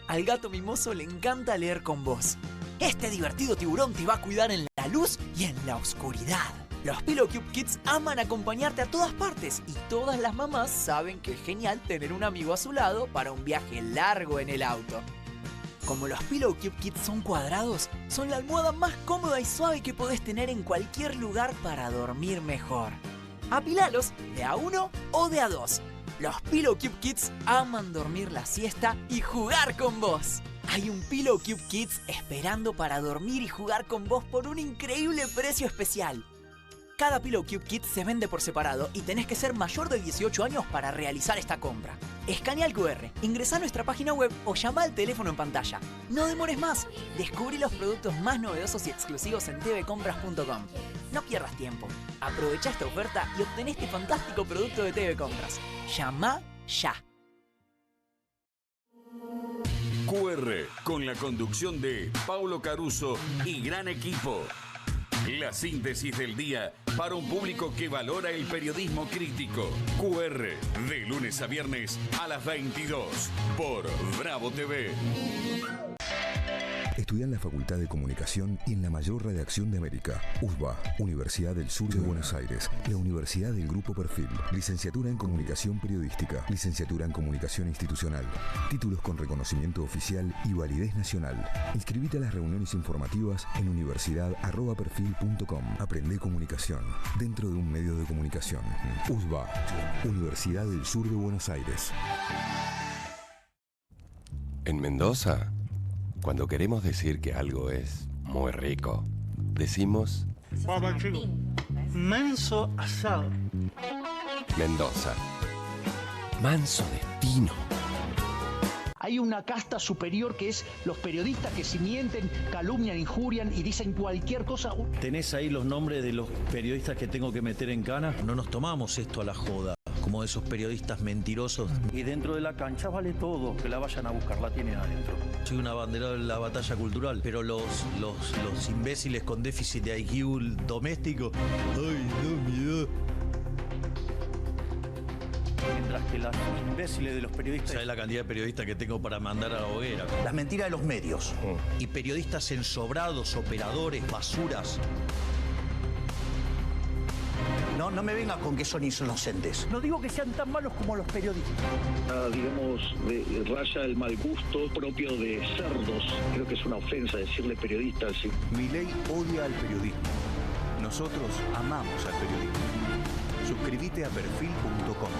Al gato mimoso le encanta leer con vos. Este divertido tiburón te va a cuidar en la luz y en la oscuridad. Los Pillow Cube Kids aman acompañarte a todas partes y todas las mamás saben que es genial tener un amigo a su lado para un viaje largo en el auto. Como los Pillow Cube Kids son cuadrados, son la almohada más cómoda y suave que podés tener en cualquier lugar para dormir mejor. Apilalos de a uno o de a dos. Los Pillow Cube Kids aman dormir la siesta y jugar con vos. Hay un Pillow Cube Kids esperando para dormir y jugar con vos por un increíble precio especial. Cada Pillow Cube Kids se vende por separado y tenés que ser mayor de 18 años para realizar esta compra. Escanea el QR, ingresá a nuestra página web o llama al teléfono en pantalla. No demores más. Descubrí los productos más novedosos y exclusivos en tvcompras.com. No pierdas tiempo. Aprovecha esta oferta y obtén este fantástico producto de TV Compras. Llama ya.
QR, con la conducción de Paulo Caruso y gran equipo. La síntesis del día para un público que valora el periodismo crítico. QR, de lunes a viernes a las 22 por Bravo TV.
Estudia en la Facultad de Comunicación y en la mayor redacción de América. USBA, Universidad del Sur de Buenos Aires. La Universidad del Grupo Perfil. Licenciatura en Comunicación Periodística. Licenciatura en Comunicación Institucional. Títulos con reconocimiento oficial y validez nacional. Inscribite a las reuniones informativas en universidad@perfil.com. Aprende comunicación dentro de un medio de comunicación. USBA, Universidad del Sur de Buenos Aires.
En Mendoza, cuando queremos decir que algo es muy rico, decimos
manso asado.
Mendoza. Manso destino.
Hay una casta superior que es los periodistas que si mienten, calumnian, injurian y dicen cualquier cosa.
¿Tenés ahí los nombres de los periodistas que tengo que meter en cana? No nos tomamos esto a la joda, como esos periodistas mentirosos.
Y dentro de la cancha vale todo, que la vayan a buscar, la tienen adentro.
Soy un abanderado en la batalla cultural, pero los imbéciles con déficit de IQ doméstico, ¡ay, no, miedo!
Mientras que los imbéciles de los periodistas...
¿Sabes la cantidad de periodistas que tengo para mandar a la hoguera?
Las mentiras de los medios.
Y periodistas ensobrados, operadores, basuras.
No me vengan con que son inocentes. No digo que sean tan malos como los periodistas.
Digamos, raya el mal gusto propio de cerdos. Creo que es una ofensa decirle periodista así.
Milei odia al periodismo. Nosotros amamos al periodismo. Suscríbete a perfil.com.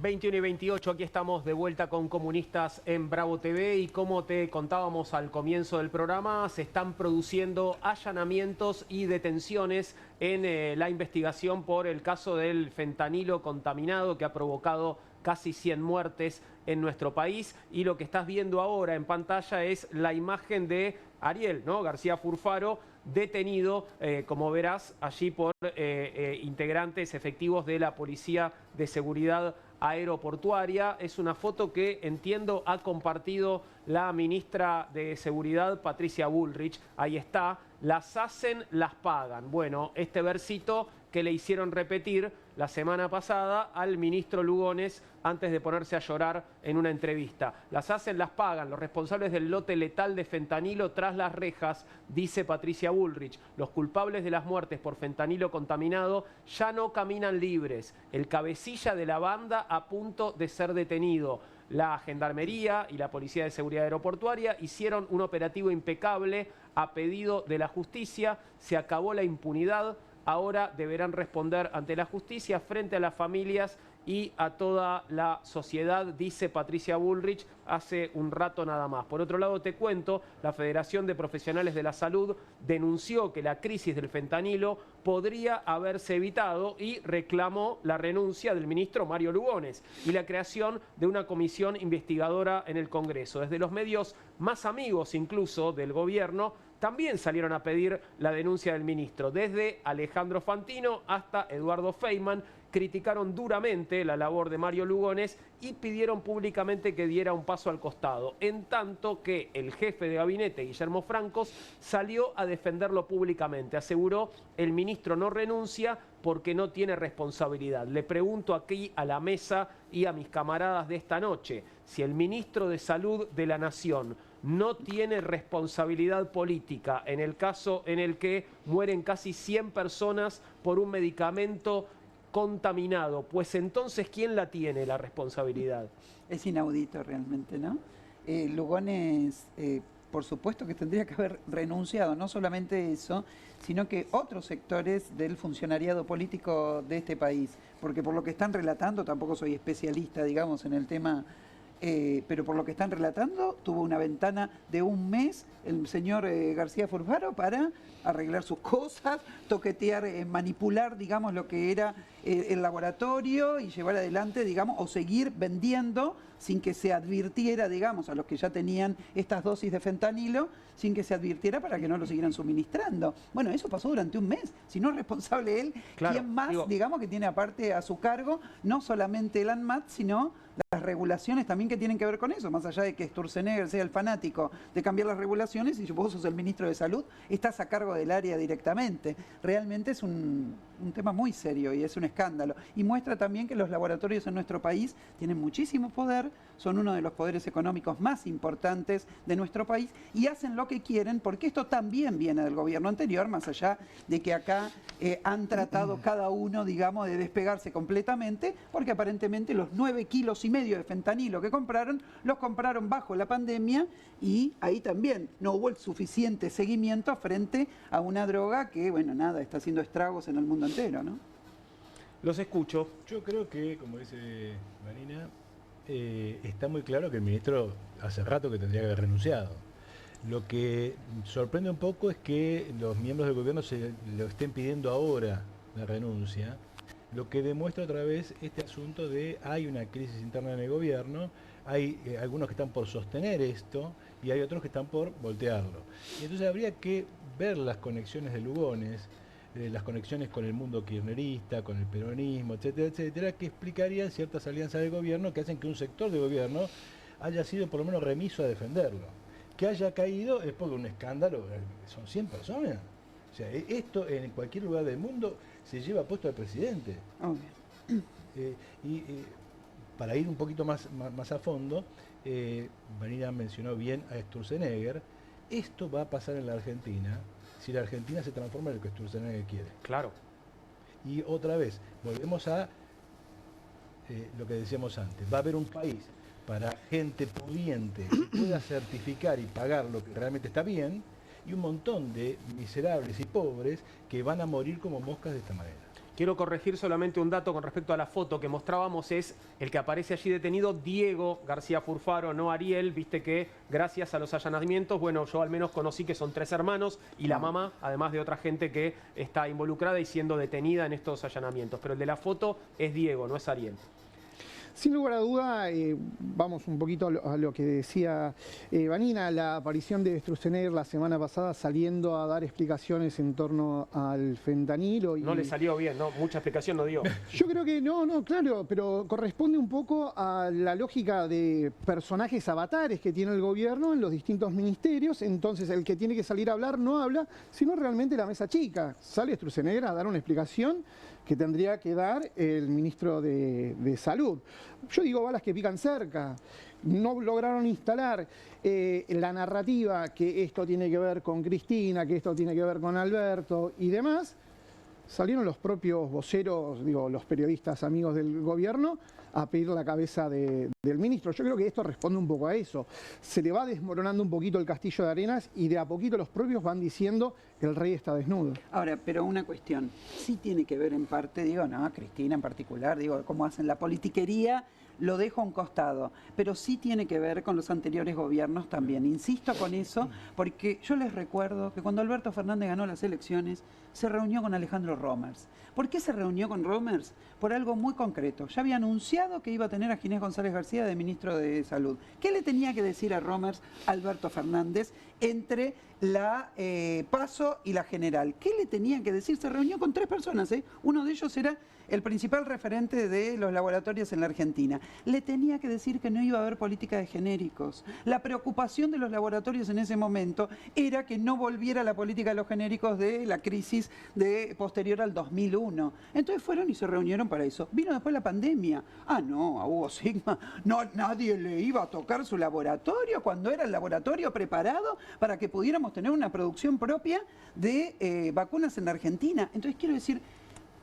...21 y 28, aquí estamos de vuelta con Comunistas en Bravo TV y como te contábamos al comienzo del programa, se están produciendo allanamientos y detenciones en la investigación por el caso del fentanilo contaminado que ha provocado casi 100 muertes en nuestro país. Y lo que estás viendo ahora en pantalla es la imagen de Ariel, ¿no? García Furfaro, detenido, como verás, allí por integrantes efectivos de la Policía de Seguridad Aeroportuaria. Es una foto que entiendo ha compartido la ministra de Seguridad, Patricia Bullrich. Ahí está, las hacen, las pagan. Bueno, este versito que le hicieron repetir la semana pasada al ministro Lugones antes de ponerse a llorar en una entrevista. Las hacen, las pagan. Los responsables del lote letal de fentanilo tras las rejas, dice Patricia Bullrich. Los culpables de las muertes por fentanilo contaminado ya no caminan libres. El cabecilla de la banda a punto de ser detenido. La Gendarmería y la Policía de Seguridad Aeroportuaria hicieron un operativo impecable a pedido de la justicia. Se acabó la impunidad. Ahora deberán responder ante la justicia frente a las familias y a toda la sociedad, dice Patricia Bullrich hace un rato nada más. Por otro lado, te cuento, la Federación de Profesionales de la Salud denunció que la crisis del fentanilo podría haberse evitado y reclamó la renuncia del ministro Mario Lugones y la creación de una comisión investigadora en el Congreso. Desde los medios más amigos incluso del gobierno también salieron a pedir la denuncia del ministro. Desde Alejandro Fantino hasta Eduardo Feynman criticaron duramente la labor de Mario Lugones y pidieron públicamente que diera un paso al costado, en tanto que el jefe de gabinete, Guillermo Francos, salió a defenderlo públicamente. Aseguró: el ministro no renuncia porque no tiene responsabilidad. Le pregunto aquí a la mesa y a mis camaradas de esta noche, si el ministro de Salud de la Nación no tiene responsabilidad política en el caso en el que mueren casi 100 personas por un medicamento contaminado, pues entonces, ¿quién la tiene la responsabilidad?
Es inaudito realmente, ¿no? Lugones, por supuesto que tendría que haber renunciado, no solamente eso, sino que otros sectores del funcionariado político de este país, porque por lo que están relatando, tampoco soy especialista, digamos, en el tema, pero por lo que están relatando, tuvo una ventana de un mes el señor García Furfaro para arreglar sus cosas, toquetear, manipular, digamos, lo que era el laboratorio y llevar adelante, digamos, o seguir vendiendo sin que se advirtiera, digamos, a los que ya tenían estas dosis de fentanilo, sin que se advirtiera para que no lo siguieran suministrando. Bueno, eso pasó durante un mes. Si no es responsable él, claro, ¿quién más, digamos, que tiene aparte a su cargo, no solamente el ANMAT, sino las regulaciones también que tienen que ver con eso, más allá de que Sturzenegger sea el fanático de cambiar las regulaciones, y vos sos el ministro de Salud, estás a cargo del área directamente. Realmente es un tema muy serio y es un escándalo. Y muestra también que los laboratorios en nuestro país tienen muchísimo poder, son uno de los poderes económicos más importantes de nuestro país y hacen lo que quieren, porque esto también viene del gobierno anterior, más allá de que acá han tratado cada uno, digamos, de despegarse completamente, porque aparentemente los 9,5 kilos de fentanilo que compraron, los compraron bajo la pandemia y ahí también no hubo el suficiente seguimiento frente a una droga que, bueno, nada, está haciendo estragos en el mundo entero, ¿no?
Los escucho.
Yo creo que, como dice Marina, está muy claro que el ministro hace rato que tendría que haber renunciado. Lo que sorprende un poco es que los miembros del gobierno se lo estén pidiendo ahora la renuncia, lo que demuestra otra vez este asunto de hay una crisis interna en el gobierno, hay algunos que están por sostener esto y hay otros que están por voltearlo. Y entonces habría que ver las conexiones de Lugones, las conexiones con el mundo kirchnerista, con el peronismo, etcétera, etcétera, que explicarían ciertas alianzas del gobierno que hacen que un sector del gobierno haya sido por lo menos remiso a defenderlo. Que haya caído es porque un escándalo, son 100 personas. O sea, esto en cualquier lugar del mundo se lleva puesto al presidente. Para ir un poquito más a fondo, Marina mencionó bien a Sturzenegger, esto va a pasar en la Argentina si la Argentina se transforma en lo que Sturzenegger quiere.
Claro.
Y otra vez, volvemos a lo que decíamos antes, va a haber un país para gente pudiente que pueda certificar y pagar lo que realmente está bien, y un montón de miserables y pobres que van a morir como moscas de esta manera.
Quiero corregir solamente un dato con respecto a la foto que mostrábamos, es el que aparece allí detenido, Diego García Furfaro, no Ariel. Viste que gracias a los allanamientos, bueno, yo al menos conocí que son 3 hermanos y la mamá, además de otra gente que está involucrada y siendo detenida en estos allanamientos. Pero el de la foto es Diego, no es Ariel.
Sin lugar a duda, vamos un poquito a lo que decía Vanina, la aparición de Sturzenegger la semana pasada saliendo a dar explicaciones en torno al fentanilo.
No le salió bien, ¿no? Mucha explicación no dio.
Yo creo que no, claro, pero corresponde un poco a la lógica de personajes avatares que tiene el gobierno en los distintos ministerios. Entonces el que tiene que salir a hablar no habla, sino realmente la mesa chica. Sale Sturzenegger a dar una explicación que tendría que dar el ministro de Salud. Yo digo balas que pican cerca. No lograron instalar la narrativa que esto tiene que ver con Cristina, que esto tiene que ver con Alberto y demás. Salieron los propios voceros, digo, los periodistas amigos del gobierno, a pedir la cabeza del ministro. Yo creo que esto responde un poco a eso. Se le va desmoronando un poquito el castillo de arenas y de a poquito los propios van diciendo que el rey está desnudo.
Ahora, pero una cuestión, sí tiene que ver en parte, digo, no, Cristina en particular, digo, cómo hacen la politiquería, lo dejo a un costado, pero sí tiene que ver con los anteriores gobiernos también. Insisto con eso, porque yo les recuerdo que cuando Alberto Fernández ganó las elecciones, se reunió con Alejandro Romers. ¿Por qué se reunió con Romers? Por algo muy concreto. Ya había anunciado que iba a tener a Ginés González García de ministro de Salud. ¿Qué le tenía que decir a Romers Alberto Fernández entre la PASO y la General? ¿Qué le tenía que decir? Se reunió con 3 personas, ¿eh? Uno de ellos era el principal referente de los laboratorios en la Argentina. Le tenía que decir que no iba a haber política de genéricos. La preocupación de los laboratorios en ese momento era que no volviera la política de los genéricos de la crisis posterior al 2001. Entonces fueron y se reunieron para eso. Vino después la pandemia. Ah, no, a Hugo Sigma nadie le iba a tocar su laboratorio cuando era el laboratorio preparado para que pudiéramos tener una producción propia de vacunas en la Argentina. Entonces quiero decir,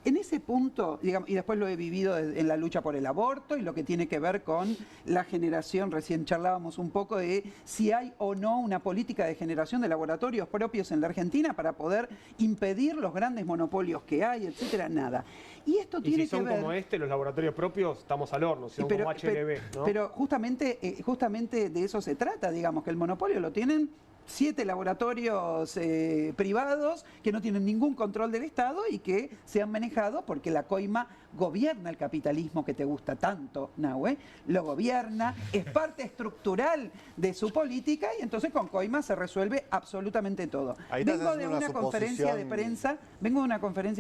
en ese punto, digamos, y después lo he vivido en la lucha por el aborto y lo que tiene que ver con la generación, recién charlábamos un poco de si hay o no una política de generación de laboratorios propios en la Argentina para poder impedir los grandes monopolios que hay, etcétera, nada. Y esto tiene que ver...
Y si son como los laboratorios propios, estamos al horno, si son como HLB, ¿no?
Pero justamente de eso se trata, digamos, que el monopolio lo tienen 7 laboratorios privados que no tienen ningún control del Estado y que se han manejado porque la coima gobierna el capitalismo que te gusta tanto, Nahue, lo gobierna, es parte estructural de su política y entonces con coima se resuelve absolutamente todo. Vengo de una conferencia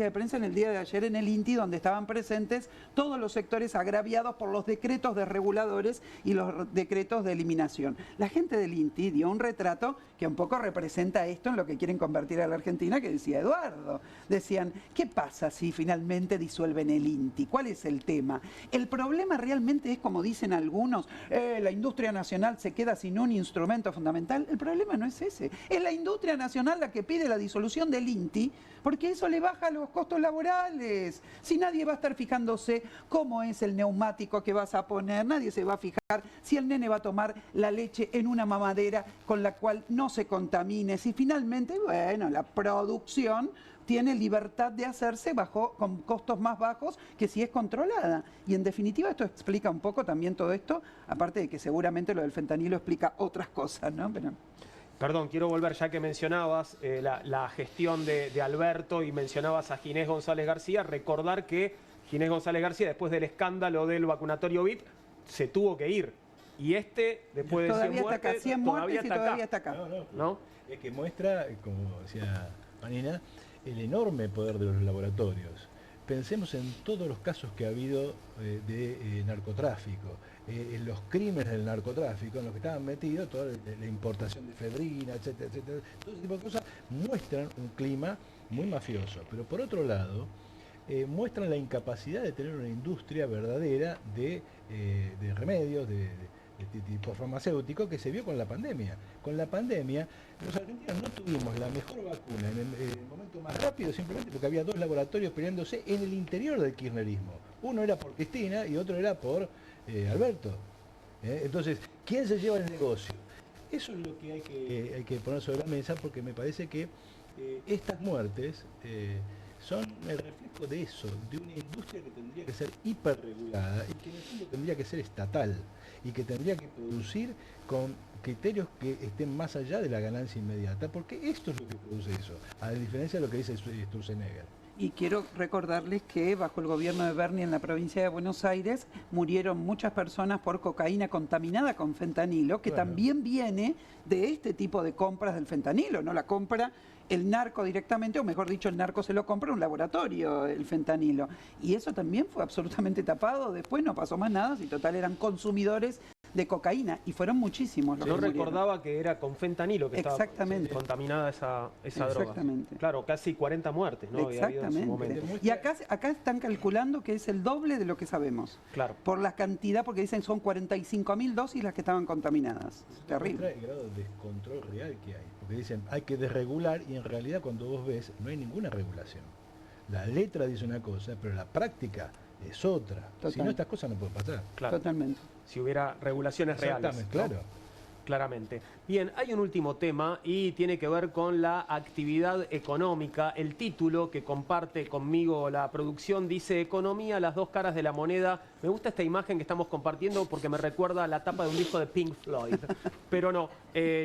de prensa en el día de ayer en el INTI donde estaban presentes todos los sectores agraviados por los decretos de reguladores y los decretos de eliminación. La gente del INTI dio un retrato que un poco representa esto en lo que quieren convertir a la Argentina, que decía Eduardo. Decían, ¿qué pasa si finalmente disuelven el INTI? ¿Cuál es el tema? El problema realmente es, como dicen algunos, la industria nacional se queda sin un instrumento fundamental. El problema no es ese. Es la industria nacional la que pide la disolución del INTI, porque eso le baja los costos laborales. Si nadie va a estar fijándose cómo es el neumático que vas a poner, nadie se va a fijar si el nene va a tomar la leche en una mamadera con la cual no se contamine, si finalmente, bueno, la producción tiene libertad de hacerse con costos más bajos que si es controlada. Y en definitiva esto explica un poco también todo esto, aparte de que seguramente lo del fentanilo explica otras cosas, ¿no? Pero...
Perdón, quiero volver ya que mencionabas la gestión de Alberto y mencionabas a Ginés González García, recordar que Ginés González García, después del escándalo del vacunatorio VIP, se tuvo que ir. Y después de 100 muertes, todavía está acá.
No. Es que muestra, como decía Vanina, el enorme poder de los laboratorios. Pensemos en todos los casos que ha habido de narcotráfico, en los crímenes del narcotráfico, en los que estaban metidos, toda la importación de efedrina, etcétera, etcétera. Todo ese tipo de cosas muestran un clima muy mafioso. Pero por otro lado, muestran la incapacidad de tener una industria verdadera de remedios, de tipo farmacéutico que se vio con la pandemia. Con la pandemia, los argentinos no tuvimos la mejor vacuna en el momento más rápido, simplemente porque había 2 laboratorios peleándose en el interior del kirchnerismo. Uno era por Cristina y otro era por Alberto. Entonces, ¿quién se lleva el negocio? Eso es lo que hay que poner sobre la mesa, porque me parece que estas muertes son el reflejo de eso, de una industria que tendría que ser hiperregulada y que en el fondo tendría que ser estatal y que tendría que producir con criterios que estén más allá de la ganancia inmediata, porque esto es lo que produce eso, a diferencia de lo que dice Sturzenegger.
Y quiero recordarles que bajo el gobierno de Bernie en la provincia de Buenos Aires murieron muchas personas por cocaína contaminada con fentanilo, que también viene de este tipo de compras del fentanilo, no la compra el narco directamente, o mejor dicho, el narco se lo compra a un laboratorio, el fentanilo. Y eso también fue absolutamente tapado, después no pasó más nada, si total eran consumidores de cocaína, y fueron muchísimos los que murieron.
Recordaba que era con fentanilo que estaba contaminada esa droga.
Exactamente.
Claro, casi 40 muertes, ¿no?
Exactamente. En su momento. Y acá están calculando que es el doble de lo que sabemos.
Claro.
Por la cantidad, porque dicen son 45.000 dosis las que estaban contaminadas. Terrible.
El grado de descontrol real que hay. Porque dicen, hay que desregular, y en realidad cuando vos ves, no hay ninguna regulación. La letra dice una cosa, pero la práctica es otra.
Total.
Si no, estas cosas no pueden pasar.
Claro.
Totalmente.
Si hubiera regulaciones reales.
Exactamente,
¿no?
claro.
Claramente. Bien, hay un último tema y tiene que ver con la actividad económica. El título que comparte conmigo la producción dice Economía, las dos caras de la moneda. Me gusta esta imagen que estamos compartiendo porque me recuerda a la tapa de un disco de Pink Floyd. Pero no,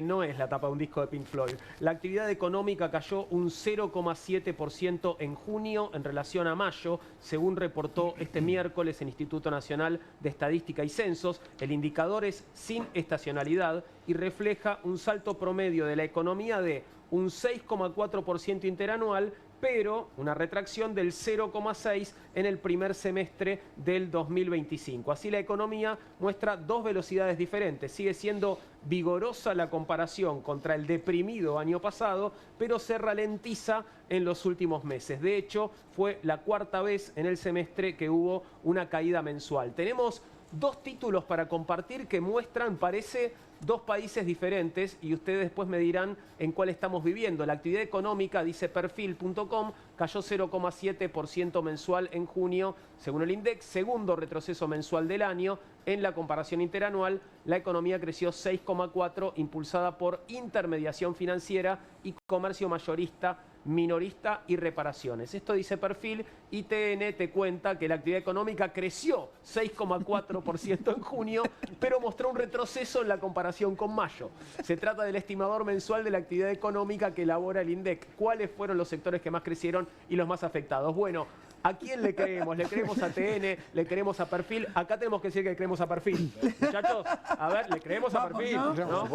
no es la tapa de un disco de Pink Floyd. La actividad económica cayó un 0,7% en junio en relación a mayo, según reportó este miércoles el Instituto Nacional de Estadística y Censos. El indicador es sin estacionalidad y refleja un salto promedio de la economía de un 6,4% interanual, pero una retracción del 0,6% en el primer semestre del 2025. Así la economía muestra dos velocidades diferentes. Sigue siendo vigorosa la comparación contra el deprimido año pasado, pero se ralentiza en los últimos meses. De hecho, fue la cuarta vez en el semestre que hubo una caída mensual. Tenemos dos títulos para compartir que muestran, parece, dos países diferentes y ustedes después me dirán en cuál estamos viviendo. La actividad económica, dice perfil.com, cayó 0,7% mensual en junio, según el INDEC, segundo retroceso mensual del año. En la comparación interanual, la economía creció 6,4%, impulsada por intermediación financiera y comercio mayorista, minorista y reparaciones. Esto dice Perfil y TN te cuenta que la actividad económica creció 6,4% en junio, pero mostró un retroceso en la comparación con mayo. Se trata del estimador mensual de la actividad económica que elabora el INDEC. ¿Cuáles fueron los sectores que más crecieron y los más afectados? Bueno, ¿a quién le creemos? ¿Le creemos a TN? ¿Le creemos a Perfil? Acá tenemos que decir que le creemos a Perfil. Muchachos, a ver, ¿le creemos a Perfil? ¿No?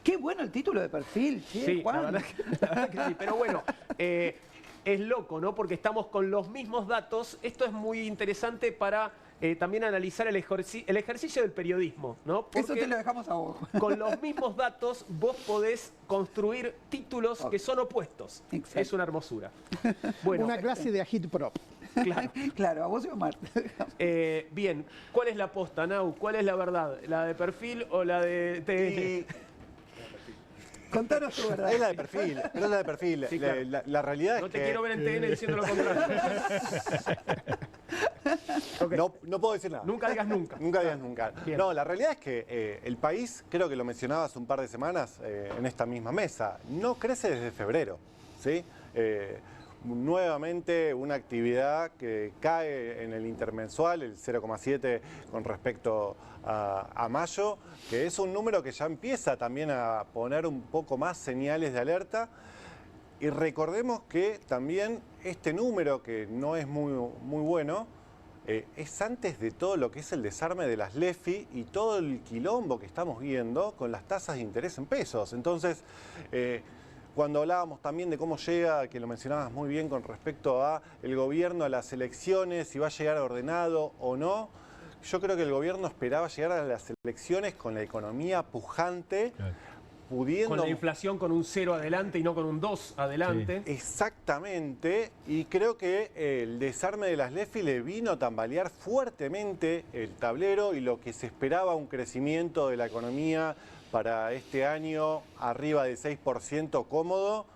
Qué bueno el título de Perfil.
Sí,
Juan.
la verdad que sí. Pero bueno, es loco, ¿no? Porque estamos con los mismos datos. Esto es muy interesante para también analizar el ejercicio del periodismo, ¿no? Porque
eso te lo dejamos a vos.
Con los mismos datos vos podés construir títulos que son opuestos. Exacto. Es una hermosura. Bueno,
una clase de agitprop.
Claro.
Claro, a vos y a Omar.
Bien, ¿cuál es la posta, Nau? ¿Cuál es la verdad? ¿La de Perfil o la de TN?
Contanos tu verdad.
Es la de Perfil, pero es la de Perfil.
Sí, claro.
La realidad es que...
No te quiero ver en TN diciendo lo contrario. Okay.
No puedo decir nada.
Nunca digas nunca.
Nunca digas nunca.
Bien.
No, la realidad es que el país, creo que lo mencionaba hace un par de semanas en esta misma mesa, no crece desde febrero, ¿sí? Nuevamente una actividad que cae en el intermensual, el 0,7 con respecto a mayo, que es un número que ya empieza también a poner un poco más señales de alerta. Y recordemos que también este número, que no es muy bueno, es antes de todo lo que es el desarme de las LEFI y todo el quilombo que estamos viendo con las tasas de interés en pesos. Entonces, cuando hablábamos también de cómo llega, que lo mencionabas muy bien con respecto a el gobierno a las elecciones, si va a llegar ordenado o no, yo creo que el gobierno esperaba llegar a las elecciones con la economía pujante, claro, pudiendo...
Con la inflación con un 0 adelante y no con un 2 adelante.
Sí. Exactamente, y creo que el desarme de las LEFI le vino a tambalear fuertemente el tablero y lo que se esperaba un crecimiento de la economía para este año arriba de 6% cómodo.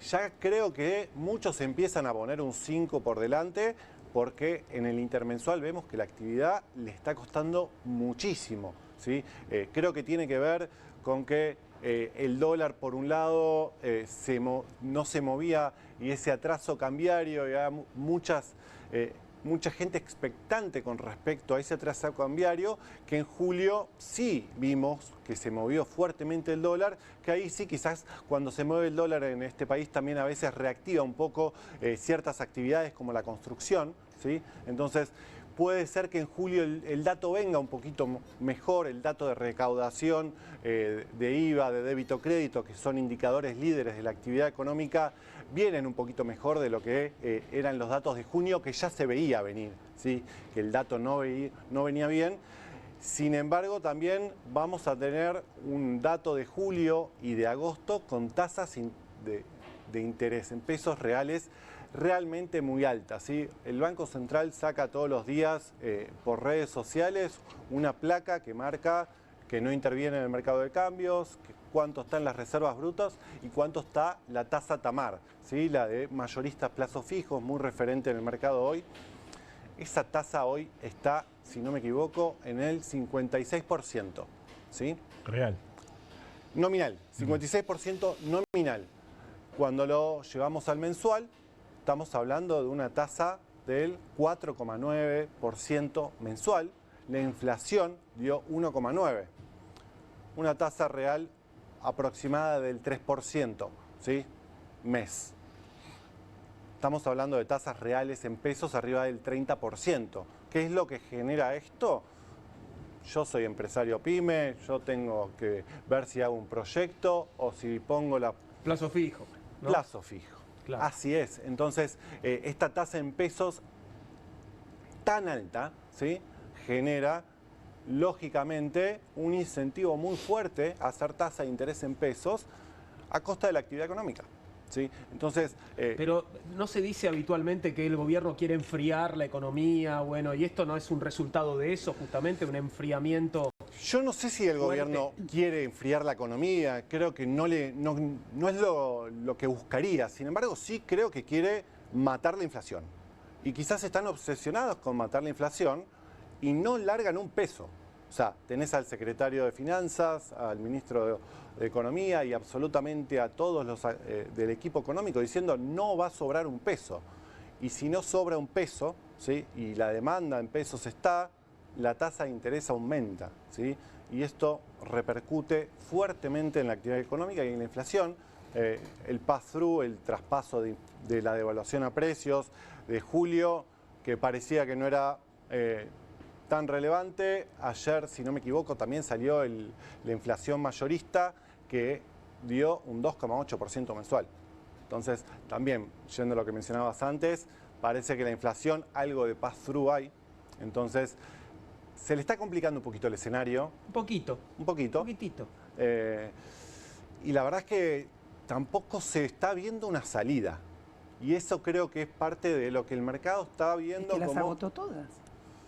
Ya creo que muchos empiezan a poner un 5 por delante porque en el intermensual vemos que la actividad le está costando muchísimo, ¿sí? Creo que tiene que ver con que el dólar por un lado no se movía y ese atraso cambiario y hay mucha gente expectante con respecto a ese atraso cambiario, que en julio sí vimos que se movió fuertemente el dólar, que ahí sí quizás cuando se mueve el dólar en este país también a veces reactiva un poco ciertas actividades como la construcción, ¿sí? Entonces puede ser que en julio el dato venga un poquito mejor, el dato de recaudación de IVA, de débito crédito, que son indicadores líderes de la actividad económica, vienen un poquito mejor de lo que eran los datos de junio, que ya se veía venir, ¿sí? Que el dato no venía bien. Sin embargo, también vamos a tener un dato de julio y de agosto con tasas de interés en pesos reales realmente muy altas, ¿sí? El Banco Central saca todos los días por redes sociales una placa que marca que no interviene en el mercado de cambios, cuánto están las reservas brutas y cuánto está la tasa TAMAR, ¿sí? La de mayoristas plazos fijos, muy referente en el mercado hoy. esa tasa hoy está, si no me equivoco, en el 56%, ¿sí?
Real.
Nominal, 56% nominal. Cuando lo llevamos al mensual, estamos hablando de una tasa del 4,9% mensual. La inflación dio 1,9%. Una tasa real aproximada del 3%, ¿sí? Mes. Estamos hablando de tasas reales en pesos arriba del 30%. ¿Qué es lo que genera esto? Yo soy empresario pyme, yo tengo que ver si hago un proyecto o si pongo la...
Plazo fijo, ¿no?
Plazo fijo. Claro. Así es. Entonces, esta tasa en pesos tan alta, ¿sí? Genera, lógicamente, un incentivo muy fuerte a hacer tasa de interés en pesos a costa de la actividad económica. ¿Sí? Entonces,
pero no se dice habitualmente que el gobierno quiere enfriar la economía, bueno, y esto no es un resultado de eso, justamente un enfriamiento.
Yo no sé si el gobierno quiere enfriar la economía, creo que no es lo que buscaría, sin embargo sí creo que quiere matar la inflación. Y quizás están obsesionados con matar la inflación y no largan un peso. O sea, tenés al secretario de Finanzas, al ministro de Economía y absolutamente a todos los del equipo económico diciendo no va a sobrar un peso. Y si no sobra un peso, ¿sí? Y la demanda en pesos está, la tasa de interés aumenta, ¿sí? Y esto repercute fuertemente en la actividad económica y en la inflación. El pass-through, el traspaso de la devaluación a precios de julio, que parecía que no era... tan relevante. Ayer, si no me equivoco, también salió la inflación mayorista que dio un 2,8% mensual. Entonces, también, yendo a lo que mencionabas antes, parece que la inflación, algo de pass-through hay. Entonces, se le está complicando un poquito el escenario.
Un poquito.
Un poquito.
Un poquitito.
Y la verdad es que tampoco se está viendo una salida. Y eso creo que es parte de lo que el mercado está viendo.
Es que las agotó todas.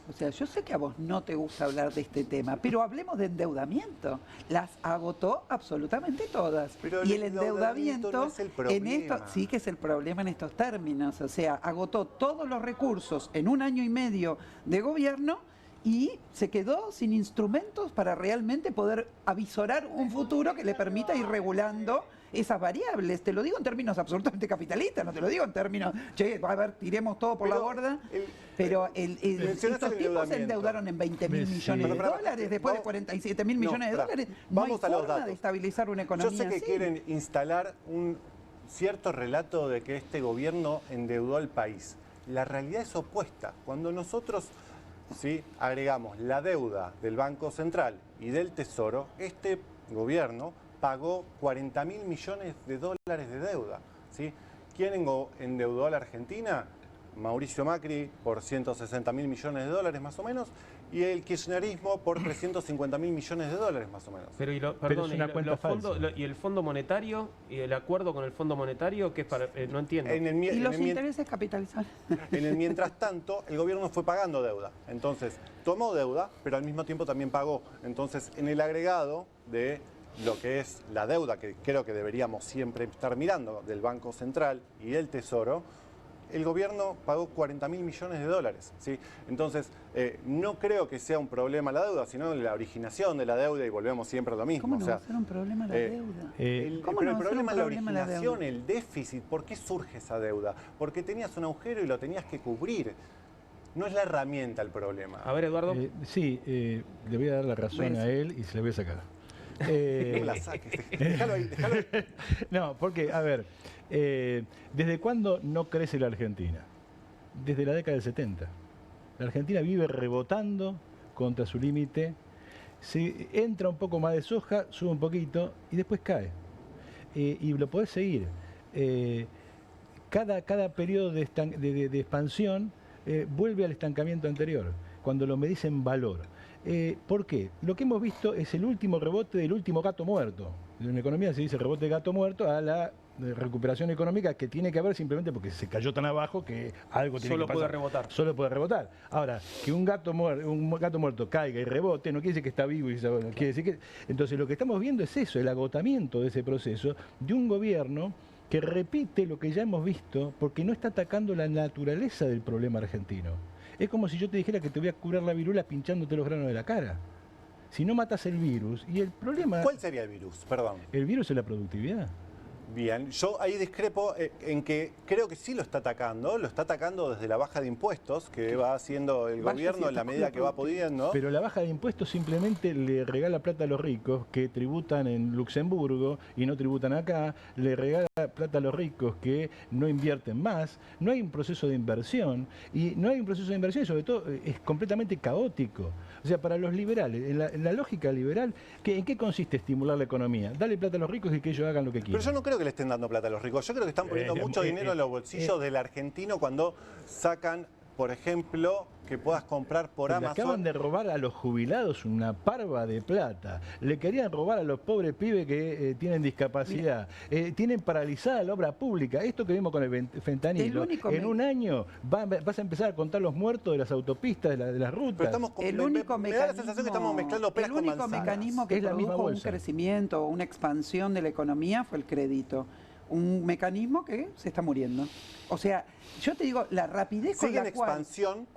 O sea, yo sé que a vos no te gusta hablar de este tema, pero hablemos de endeudamiento. Las agotó absolutamente todas.
Pero
y el endeudamiento
no es el problema.
en esto sí que es el problema en estos términos. O sea, agotó todos los recursos en un año y medio de gobierno y se quedó sin instrumentos para realmente poder avisorar un futuro que le permita ir regulando esas variables. Te lo digo en términos absolutamente capitalistas, no te lo digo en términos, che, a ver, tiremos todo por la borda. Pero estos tipos se endeudaron en 20.000 millones de dólares, después de 47.000 millones de dólares. No hay forma de estabilizar una economía así.
Yo sé que quieren instalar un cierto relato de que este gobierno endeudó al país. La realidad es opuesta. Cuando nosotros agregamos la deuda del Banco Central y del Tesoro, este gobierno pagó 40.000 millones de dólares de deuda. ¿Sí? ¿Quién endeudó a la Argentina? Mauricio Macri por 160.000 millones de dólares más o menos y el kirchnerismo por 350.000 millones de dólares más o menos.
Pero, y el Fondo Monetario y el acuerdo con el Fondo Monetario, que es para, no entiendo.
¿Y los intereses capitalizados?
En el mientras tanto, el gobierno fue pagando deuda. Entonces, tomó deuda, pero al mismo tiempo también pagó. Entonces, en el agregado de lo que es la deuda, que creo que deberíamos siempre estar mirando, del Banco Central y del Tesoro, el gobierno pagó 40.000 millones de dólares. ¿Sí? Entonces, no creo que sea un problema la deuda, sino la originación de la deuda y volvemos siempre a lo mismo.
¿Cómo no va a ser un problema la deuda?
El problema es la originación, el déficit. ¿Por qué surge esa deuda? Porque tenías un agujero y lo tenías que cubrir. No es la herramienta el problema.
A ver, Eduardo.
Le voy a dar la razón a él y se la voy a sacar.
No la saques. Déjalo ahí.
No, porque, a ver, ¿desde cuándo no crece la Argentina? Desde la década del 70. La Argentina vive rebotando contra su límite, se entra un poco más de soja, sube un poquito y después cae. Y lo podés seguir. Cada periodo de expansión vuelve al estancamiento anterior, cuando lo medís en valor. ¿Por qué? Lo que hemos visto es el último rebote del último gato muerto. En economía se dice rebote de gato muerto a la recuperación económica que tiene que haber simplemente porque se cayó tan abajo que algo tiene que pasar.
Solo puede rebotar.
Solo puede rebotar. Ahora, que un gato muerto caiga y rebote no quiere decir que está vivo. Quiere decir que... Entonces lo que estamos viendo es eso, el agotamiento de ese proceso de un gobierno que repite lo que ya hemos visto porque no está atacando la naturaleza del problema argentino. Es como si yo te dijera que te voy a curar la viruela pinchándote los granos de la cara. Si no matas el virus, y el problema...
¿Cuál sería el virus? Perdón.
El virus es la productividad.
Bien, yo ahí discrepo en que creo que sí lo está atacando desde la baja de impuestos que va haciendo el gobierno en la medida que va pudiendo.
Pero la baja de impuestos simplemente le regala plata a los ricos que tributan en Luxemburgo y no tributan acá, le regala plata a los ricos que no invierten más, no hay un proceso de inversión, y no hay un proceso de inversión y sobre todo es completamente caótico. O sea, para los liberales, en la lógica liberal, ¿en qué consiste estimular la economía? Dale plata a los ricos y que ellos hagan lo que quieran.
Pero yo no creo que le estén dando plata a los ricos. Yo creo que están poniendo mucho dinero en los bolsillos del argentino cuando sacan, por ejemplo, que puedas comprar por
Le
Amazon.
acaban de robar a los jubilados una parva de plata. Le querían robar a los pobres pibes que tienen discapacidad. Tienen paralizada la obra pública. Esto que vimos con el fentanilo. En un año vas a empezar a contar los muertos de las autopistas, de las rutas.
Pero estamos me da la sensación que estamos mezclando peras con manzanas.
El único mecanismo que produjo un crecimiento o una expansión de la economía fue el crédito. Un mecanismo que se está muriendo. O sea, yo te digo, la rapidez con la cual...
expansión,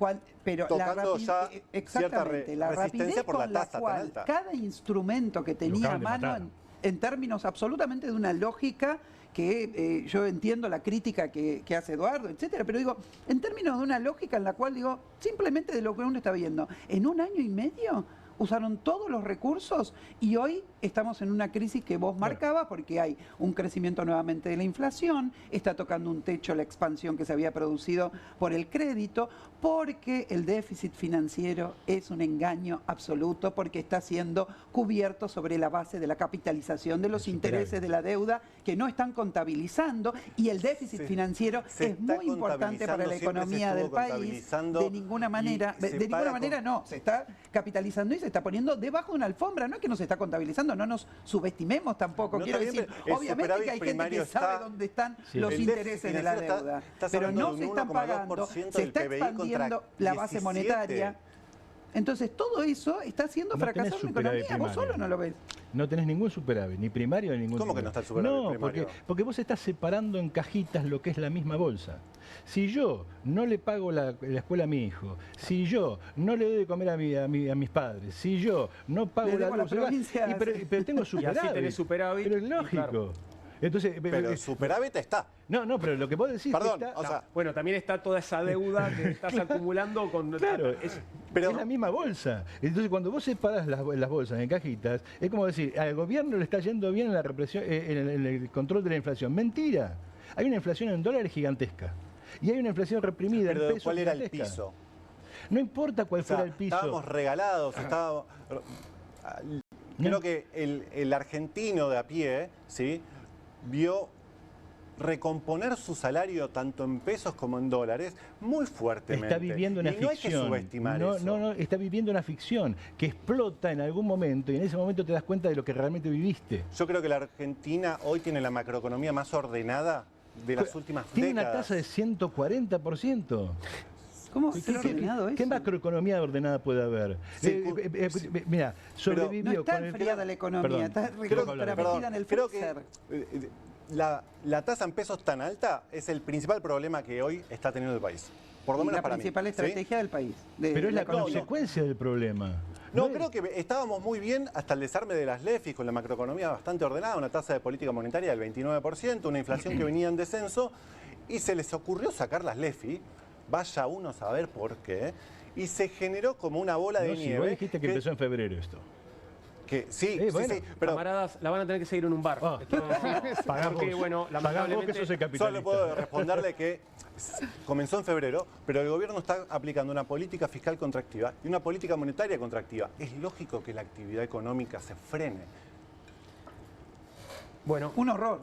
pero
tocando ya
exactamente, la rapidez
por la
con la
tasa
cual
tan alta.
cada instrumento que tenía a mano en términos absolutamente de una lógica que yo entiendo la crítica que hace Eduardo, etcétera, pero digo, en términos de una lógica en la cual digo, simplemente de lo que uno está viendo, en un año y medio usaron todos los recursos y hoy estamos en una crisis que vos marcabas porque hay un crecimiento nuevamente de la inflación, está tocando un techo la expansión que se había producido por el crédito, porque el déficit financiero es un engaño absoluto, porque está siendo cubierto sobre la base de la capitalización de los intereses de la deuda que no están contabilizando, y el déficit financiero es muy importante para la economía del país. De ninguna manera, no, se está capitalizando y se está poniendo debajo de una alfombra. No es que no se está contabilizando, no nos subestimemos tampoco. Quiero decir, obviamente que hay gente que sabe dónde están los intereses de la deuda, pero no se están pagando, se está expandiendo la base monetaria. Entonces todo eso está haciendo fracasar la economía. Vos solo no lo ves.
No tenés ningún superávit, ni primario ni ningún...
¿Cómo que no está el superávit primario?
No, porque vos estás separando en cajitas lo que es la misma bolsa. Si yo no le pago la escuela a mi hijo, si yo no le doy de comer a mis padres, si yo no pago la luz, pero tengo superávit.
Y así tenés superávit.
Pero es lógico. Claro. Entonces,
pero el superávit está.
No, pero lo que vos decís...
Perdón,
está,
o sea,
bueno, también está toda esa deuda que estás acumulando con...
Claro, pero es la misma bolsa. Entonces, cuando vos separás las bolsas en cajitas, es como decir, al gobierno le está yendo bien en la represión, en el control de la inflación. Mentira. Hay una inflación en dólares gigantesca. Y hay una inflación reprimida en pesos.
¿Cuál era el piso?
No importa cuál fuera el piso.
Estábamos regalados, creo que el argentino de a pie, ¿sí?, vio recomponer su salario tanto en pesos como en dólares muy fuertemente.
Está viviendo una ficción.
No hay que subestimar eso.
No, está viviendo una ficción que explota en algún momento y en ese momento te das cuenta de lo que realmente viviste.
Yo creo que la Argentina hoy tiene la macroeconomía más ordenada de las últimas décadas.
Tiene una tasa de 140%.
¿Cómo está ordenado eso?
¿Qué macroeconomía ordenada puede haber? Mira, sobrevivió.
No está enfriada la economía, está metida en el freezer.
La tasa en pesos tan alta es el principal problema que hoy está teniendo el país. Por lo menos para mí.
La principal estrategia del país.
Pero es la consecuencia del problema.
No, creo que estábamos muy bien hasta el desarme de las LEFIs, con la macroeconomía bastante ordenada, una tasa de política monetaria del 29%, una inflación que venía en descenso, y se les ocurrió sacar las LEFI, vaya uno a saber por qué, y se generó como una bola de nieve.
Vos dijiste que empezó en febrero esto.
Que sí,
pero camaradas, la van a tener que seguir en un bar. Porque, bueno, lamentablemente...
Solo puedo responderle que comenzó en febrero, pero el gobierno está aplicando una política fiscal contractiva y una política monetaria contractiva. Es lógico que la actividad económica se frene.
Bueno, un horror.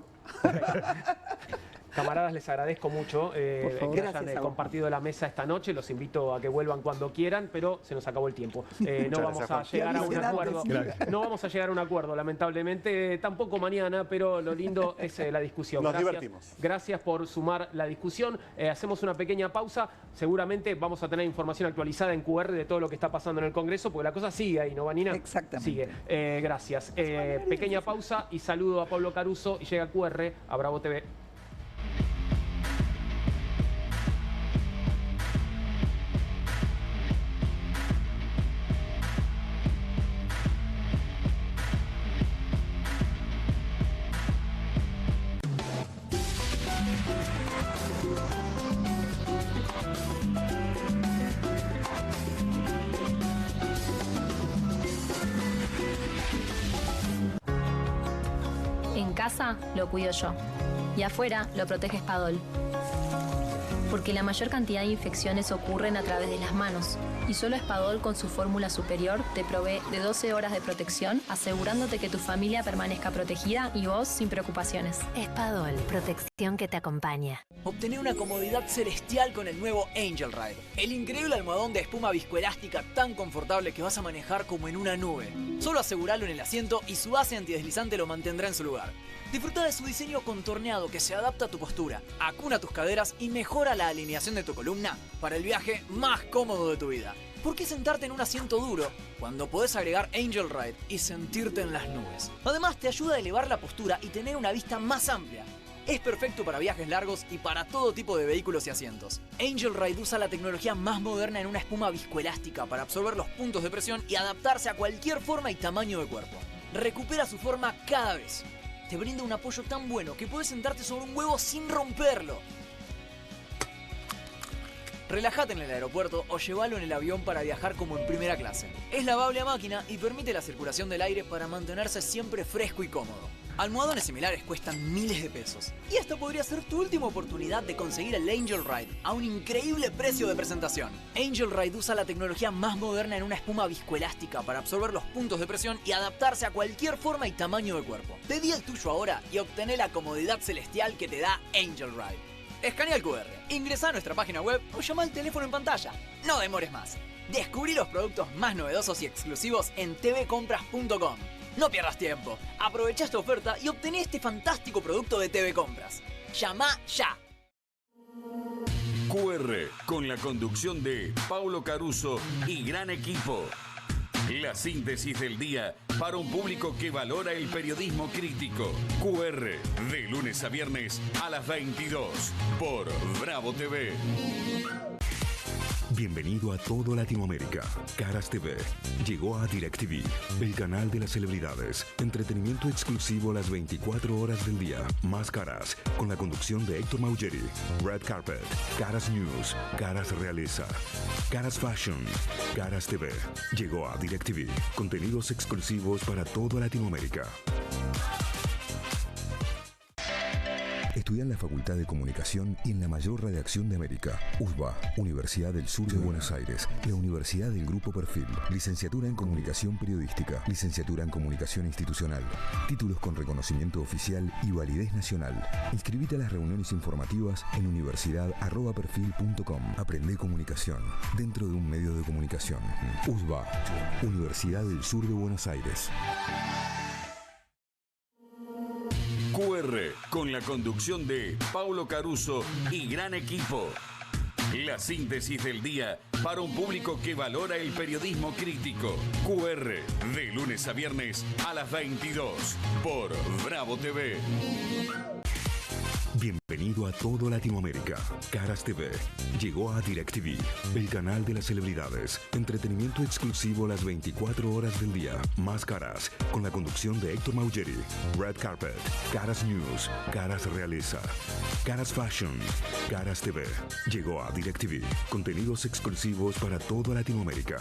Camaradas, les agradezco mucho que hayan compartido la mesa esta noche. Los invito a que vuelvan cuando quieran, pero se nos acabó el tiempo. No vamos a llegar a un acuerdo. No vamos a llegar a un acuerdo, lamentablemente. Tampoco mañana, pero lo lindo es la discusión.
Nos divertimos.
Gracias por sumar la discusión. Hacemos una pequeña pausa. Seguramente vamos a tener información actualizada en QR de todo lo que está pasando en el Congreso, porque la cosa sigue ahí, ¿no, Vanina?
Exactamente.
Sigue. Gracias. Pequeña pausa y saludo a Pablo Caruso y llega QR a Bravo TV.
En casa lo cuido yo. Y afuera lo protege Spadol. Porque la mayor cantidad de infecciones ocurren a través de las manos. Y solo Spadol con su fórmula superior te provee de 12 horas de protección, asegurándote que tu familia permanezca protegida y vos sin preocupaciones.
Spadol, protección que te acompaña.
Obtener una comodidad celestial con el nuevo Angel Ride. El increíble almohadón de espuma viscoelástica tan confortable que vas a manejar como en una nube. Solo aseguralo en el asiento y su base antideslizante lo mantendrá en su lugar. Disfruta de su diseño contorneado que se adapta a tu postura, acuna tus caderas y mejora la alineación de tu columna para el viaje más cómodo de tu vida. ¿Por qué sentarte en un asiento duro cuando podés agregar Angel Ride y sentirte en las nubes? Además, te ayuda a elevar la postura y tener una vista más amplia. Es perfecto para viajes largos y para todo tipo de vehículos y asientos. Angel Ride usa la tecnología más moderna en una espuma viscoelástica para absorber los puntos de presión y adaptarse a cualquier forma y tamaño de cuerpo. Recupera su forma cada vez. Te brinda un apoyo tan bueno que puedes sentarte sobre un huevo sin romperlo. Relájate en el aeropuerto o llévalo en el avión para viajar como en primera clase. Es lavable a máquina y permite la circulación del aire para mantenerse siempre fresco y cómodo. Almohadones similares cuestan miles de pesos. Y esta podría ser tu última oportunidad de conseguir el Angel Ride a un increíble precio de presentación. Angel Ride usa la tecnología más moderna en una espuma viscoelástica para absorber los puntos de presión y adaptarse a cualquier forma y tamaño de cuerpo. Pedí el tuyo ahora y obtené la comodidad celestial que te da Angel Ride. Escanea el QR, ingresa a nuestra página web o llama al teléfono en pantalla. No demores más. Descubrí los productos más novedosos y exclusivos en tvcompras.com. No pierdas tiempo. Aprovecha esta oferta y obtené este fantástico producto de TV Compras. Llama ya.
QR, con la conducción de Paulo Caruso y gran equipo. La síntesis del día para un público que valora el periodismo crítico. QR, de lunes a viernes a las 22 por Bravo TV.
Bienvenido a todo Latinoamérica. Caras TV llegó a DirecTV, el canal de las celebridades. Entretenimiento exclusivo las 24 horas del día. Más Caras, con la conducción de Héctor Maugeri. Red Carpet, Caras News, Caras Realeza, Caras Fashion, Caras TV. Llegó a DirecTV. Contenidos exclusivos para toda Latinoamérica. Estudia en la Facultad de Comunicación y en la mayor redacción de América. USBA, Universidad del Sur de Buenos Aires. La Universidad del Grupo Perfil. Licenciatura en Comunicación Periodística. Licenciatura en Comunicación Institucional. Títulos con reconocimiento oficial y validez nacional. Inscribite a las reuniones informativas en universidad@perfil.com. Aprende comunicación dentro de un medio de comunicación. USBA, Universidad del Sur de Buenos Aires.
QR, con la conducción de Paulo Caruso y gran equipo. La síntesis del día para un público que valora el periodismo crítico. QR, de lunes a viernes a las 22 por Bravo TV.
Bienvenido a todo Latinoamérica. Caras TV llegó a DirecTV, el canal de las celebridades. Entretenimiento exclusivo las 24 horas del día. Más Caras, con la conducción de Héctor Maugeri. Red Carpet, Caras News, Caras Realeza, Caras Fashion, Caras TV. Llegó a DirecTV. Contenidos exclusivos para toda Latinoamérica.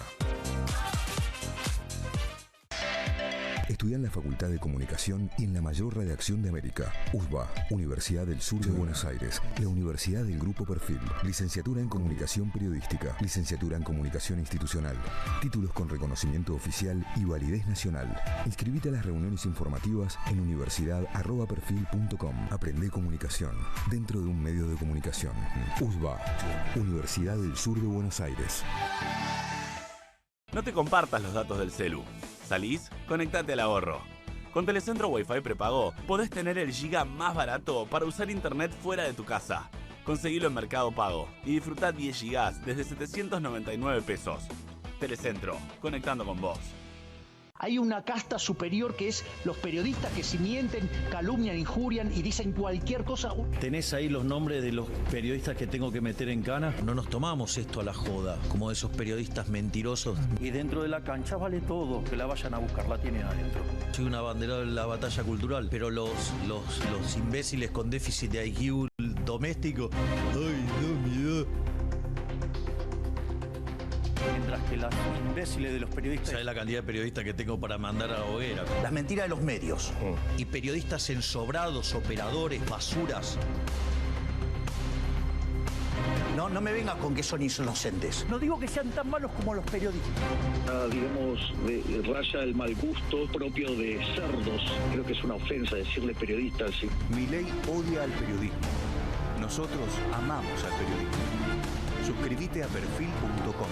Estudia en la Facultad de Comunicación y en la mayor redacción de América. USBA, Universidad del Sur de Buenos Aires. La Universidad del Grupo Perfil. Licenciatura en Comunicación Periodística. Licenciatura en Comunicación Institucional. Títulos con reconocimiento oficial y validez nacional. Inscribite a las reuniones informativas en universidad@perfil.com. Aprende comunicación dentro de un medio de comunicación. USBA, Universidad del Sur de Buenos Aires.
No te compartas los datos del celu. ¿Salís? Conectate al ahorro. Con Telecentro Wi-Fi prepago podés tener el giga más barato para usar internet fuera de tu casa. Conseguilo en Mercado Pago y disfrutá 10 gigas desde 799 pesos. Telecentro, conectando con vos.
Hay una casta superior que es los periodistas que si mienten, calumnian, injurian y dicen cualquier cosa.
¿Tenés ahí los nombres de los periodistas que tengo que meter en cana? No nos tomamos esto a la joda, como esos periodistas mentirosos.
Y dentro de la cancha vale todo, que la vayan a buscar, la tienen adentro.
Soy una bandera de la batalla cultural, pero los imbéciles con déficit de IQ doméstico, ay, no, miedo.
mientras que las imbéciles de los periodistas...
¿Sabes la cantidad de periodistas que tengo para mandar a la hoguera?
Las mentiras de los medios. Y periodistas ensobrados, operadores, basuras. No me venga con que son inocentes.
No digo que sean tan malos como los periodistas.
Digamos, raya el mal gusto propio de cerdos. Creo que es una ofensa decirle periodistas. ¿Sí?
Milei odia al periodismo. Nosotros amamos al periodismo. Suscríbete a perfil.com.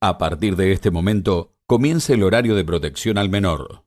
A partir de este momento, comienza el horario de protección al menor.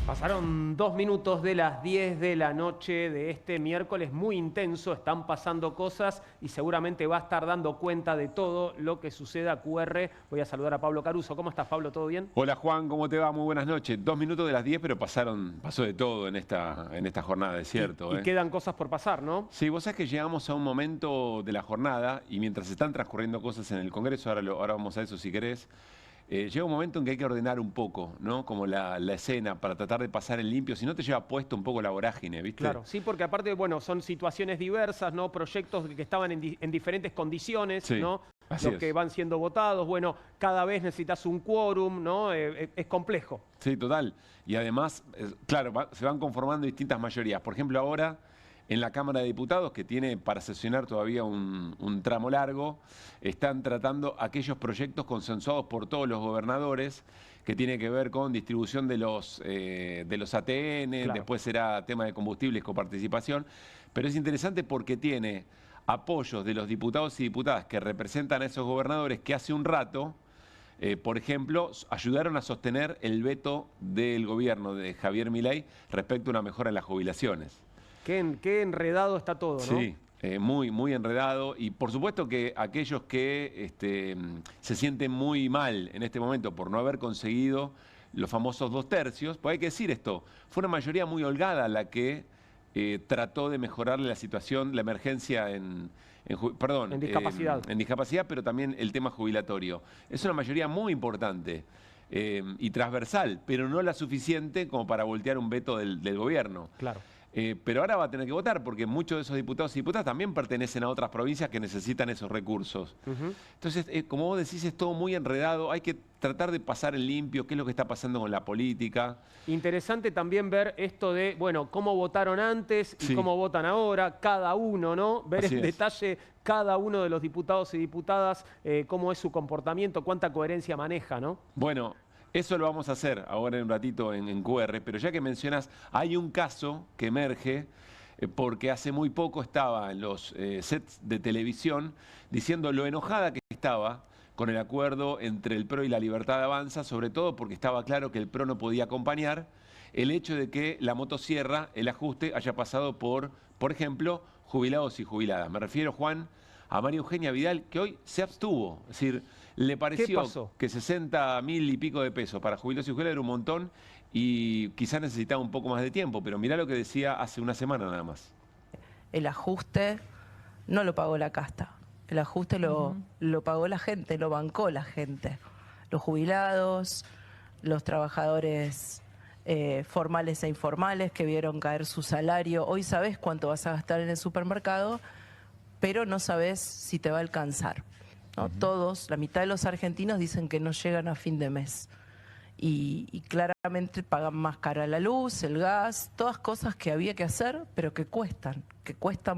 Pasaron 2 minutos de las 10 de la noche de este miércoles muy intenso, están pasando cosas y seguramente va a estar dando cuenta de todo lo que suceda a QR. Voy a saludar a Pablo Caruso. ¿Cómo estás, Pablo? ¿Todo bien?
Hola, Juan, ¿cómo te va? Muy buenas noches. 2 minutos de las 10, pero pasó de todo en esta jornada, es cierto.
Y quedan cosas por pasar, ¿no?
Sí, vos sabés que llegamos a un momento de la jornada y mientras están transcurriendo cosas en el Congreso, ahora vamos a eso si querés, llega un momento en que hay que ordenar un poco, ¿no? Como la escena para tratar de pasar en limpio, si no te lleva puesto un poco la vorágine, ¿viste?
Claro, sí, porque aparte, bueno, son situaciones diversas, ¿no? Proyectos que estaban en diferentes condiciones,
Sí,
¿no?
así
Los
es.
que van siendo votados, bueno, cada vez necesitas un quórum, ¿no? Es complejo.
Sí, total. Y además, claro, se van conformando distintas mayorías. Por ejemplo, ahora en la Cámara de Diputados, que tiene para sesionar todavía un tramo largo, están tratando aquellos proyectos consensuados por todos los gobernadores que tiene que ver con distribución de los ATN,
Claro.
después será tema de combustibles, coparticipación. Pero es interesante porque tiene apoyos de los diputados y diputadas que representan a esos gobernadores que hace un rato, por ejemplo, ayudaron a sostener el veto del gobierno de Javier Milei respecto a una mejora en las jubilaciones.
Qué enredado está todo, ¿no?
Sí, muy enredado. Y por supuesto que aquellos que se sienten muy mal en este momento por no haber conseguido los famosos 2 tercios, pues hay que decir esto, fue una mayoría muy holgada la que trató de mejorarle la situación, la emergencia en
discapacidad.
En discapacidad, pero también el tema jubilatorio. Es una mayoría muy importante y transversal, pero no la suficiente como para voltear un veto del gobierno.
Claro.
Pero ahora va a tener que votar porque muchos de esos diputados y diputadas también pertenecen a otras provincias que necesitan esos recursos. Entonces, como vos decís, es todo muy enredado. Hay que tratar de pasar en limpio qué es lo que está pasando con la política.
Interesante también ver esto de, bueno, cómo votaron antes y cómo votan ahora, cada uno, ¿no? Ver en detalle cada uno de los diputados y diputadas, cómo es su comportamiento, cuánta coherencia maneja, ¿no?
Bueno, eso lo vamos a hacer ahora en un ratito en QR, pero ya que mencionas, hay un caso que emerge porque hace muy poco estaba en los sets de televisión diciendo lo enojada que estaba con el acuerdo entre el PRO y la Libertad Avanza, sobre todo porque estaba claro que el PRO no podía acompañar el hecho de que la motosierra, el ajuste, haya pasado por ejemplo, jubilados y jubiladas. Me refiero, Juan, a María Eugenia Vidal, que hoy se abstuvo. Es decir, le pareció que 60.000 y pico de pesos para jubilados y jubiladas era un montón y quizás necesitaba un poco más de tiempo, pero mirá lo que decía hace una semana nada más.
El ajuste no lo pagó la casta, el ajuste lo pagó la gente, lo bancó la gente. Los jubilados, los trabajadores formales e informales que vieron caer su salario. Hoy sabés cuánto vas a gastar en el supermercado, pero no sabés si te va a alcanzar, ¿no? Todos, la mitad de los argentinos dicen que no llegan a fin de mes. Y claramente pagan más cara la luz, el gas, todas cosas que había que hacer, pero que cuestan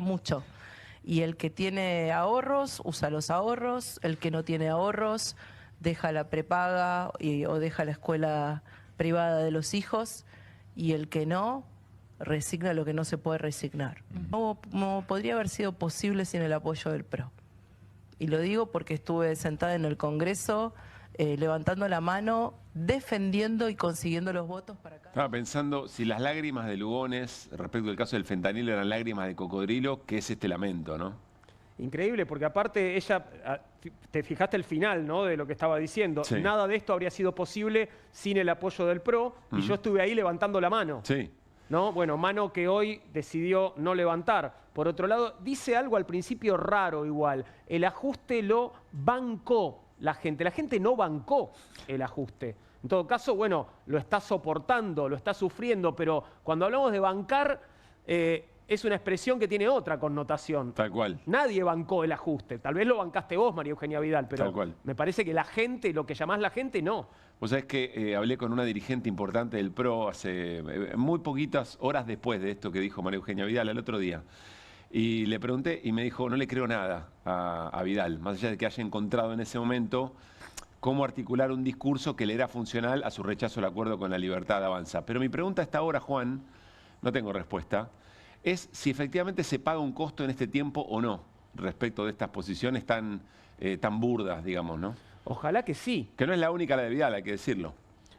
mucho. Y el que tiene ahorros, usa los ahorros, el que no tiene ahorros, deja la prepaga o deja la escuela privada de los hijos, y el que no, resigna lo que no se puede resignar. No podría haber sido posible sin el apoyo del PRO. Y lo digo porque estuve sentada en el Congreso, levantando la mano, defendiendo y consiguiendo los votos para acá.
Estaba pensando, si las lágrimas de Lugones respecto al caso del fentanilo eran lágrimas de cocodrilo, ¿qué es este lamento, no?
Increíble, porque aparte ella, te fijaste el final, ¿no?, de lo que estaba diciendo.
Sí.
Nada de esto habría sido posible sin el apoyo del PRO, y yo estuve ahí levantando la mano.
Sí.
¿No? Bueno, mano que hoy decidió no levantar. Por otro lado, dice algo al principio raro igual. El ajuste lo bancó la gente. La gente no bancó el ajuste. En todo caso, bueno, lo está soportando, lo está sufriendo, pero cuando hablamos de bancar, es una expresión que tiene otra connotación.
Tal cual.
Nadie bancó el ajuste. Tal vez lo bancaste vos, María Eugenia Vidal, pero
Tal cual.
Me parece que la gente, lo que llamás la gente, no.
Vos sabés que hablé con una dirigente importante del PRO hace muy poquitas horas después de esto que dijo María Eugenia Vidal el otro día. Y le pregunté y me dijo, no le creo nada a Vidal, más allá de que haya encontrado en ese momento cómo articular un discurso que le era funcional a su rechazo al acuerdo con la Libertad Avanza. Pero mi pregunta hasta ahora, Juan, no tengo respuesta, es si efectivamente se paga un costo en este tiempo o no, respecto de estas posiciones tan burdas, digamos, ¿no?
Ojalá que sí.
Que no es la única la de Vidal, hay que decirlo.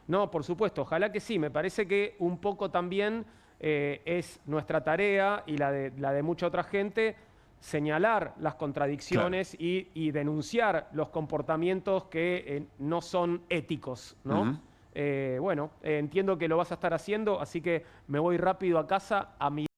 No, por supuesto, ojalá que sí. Me parece que un poco también es nuestra tarea y la de mucha otra gente señalar las contradicciones y denunciar los comportamientos que no son éticos, ¿no? Bueno, entiendo que lo vas a estar haciendo, así que me voy rápido a casa a mi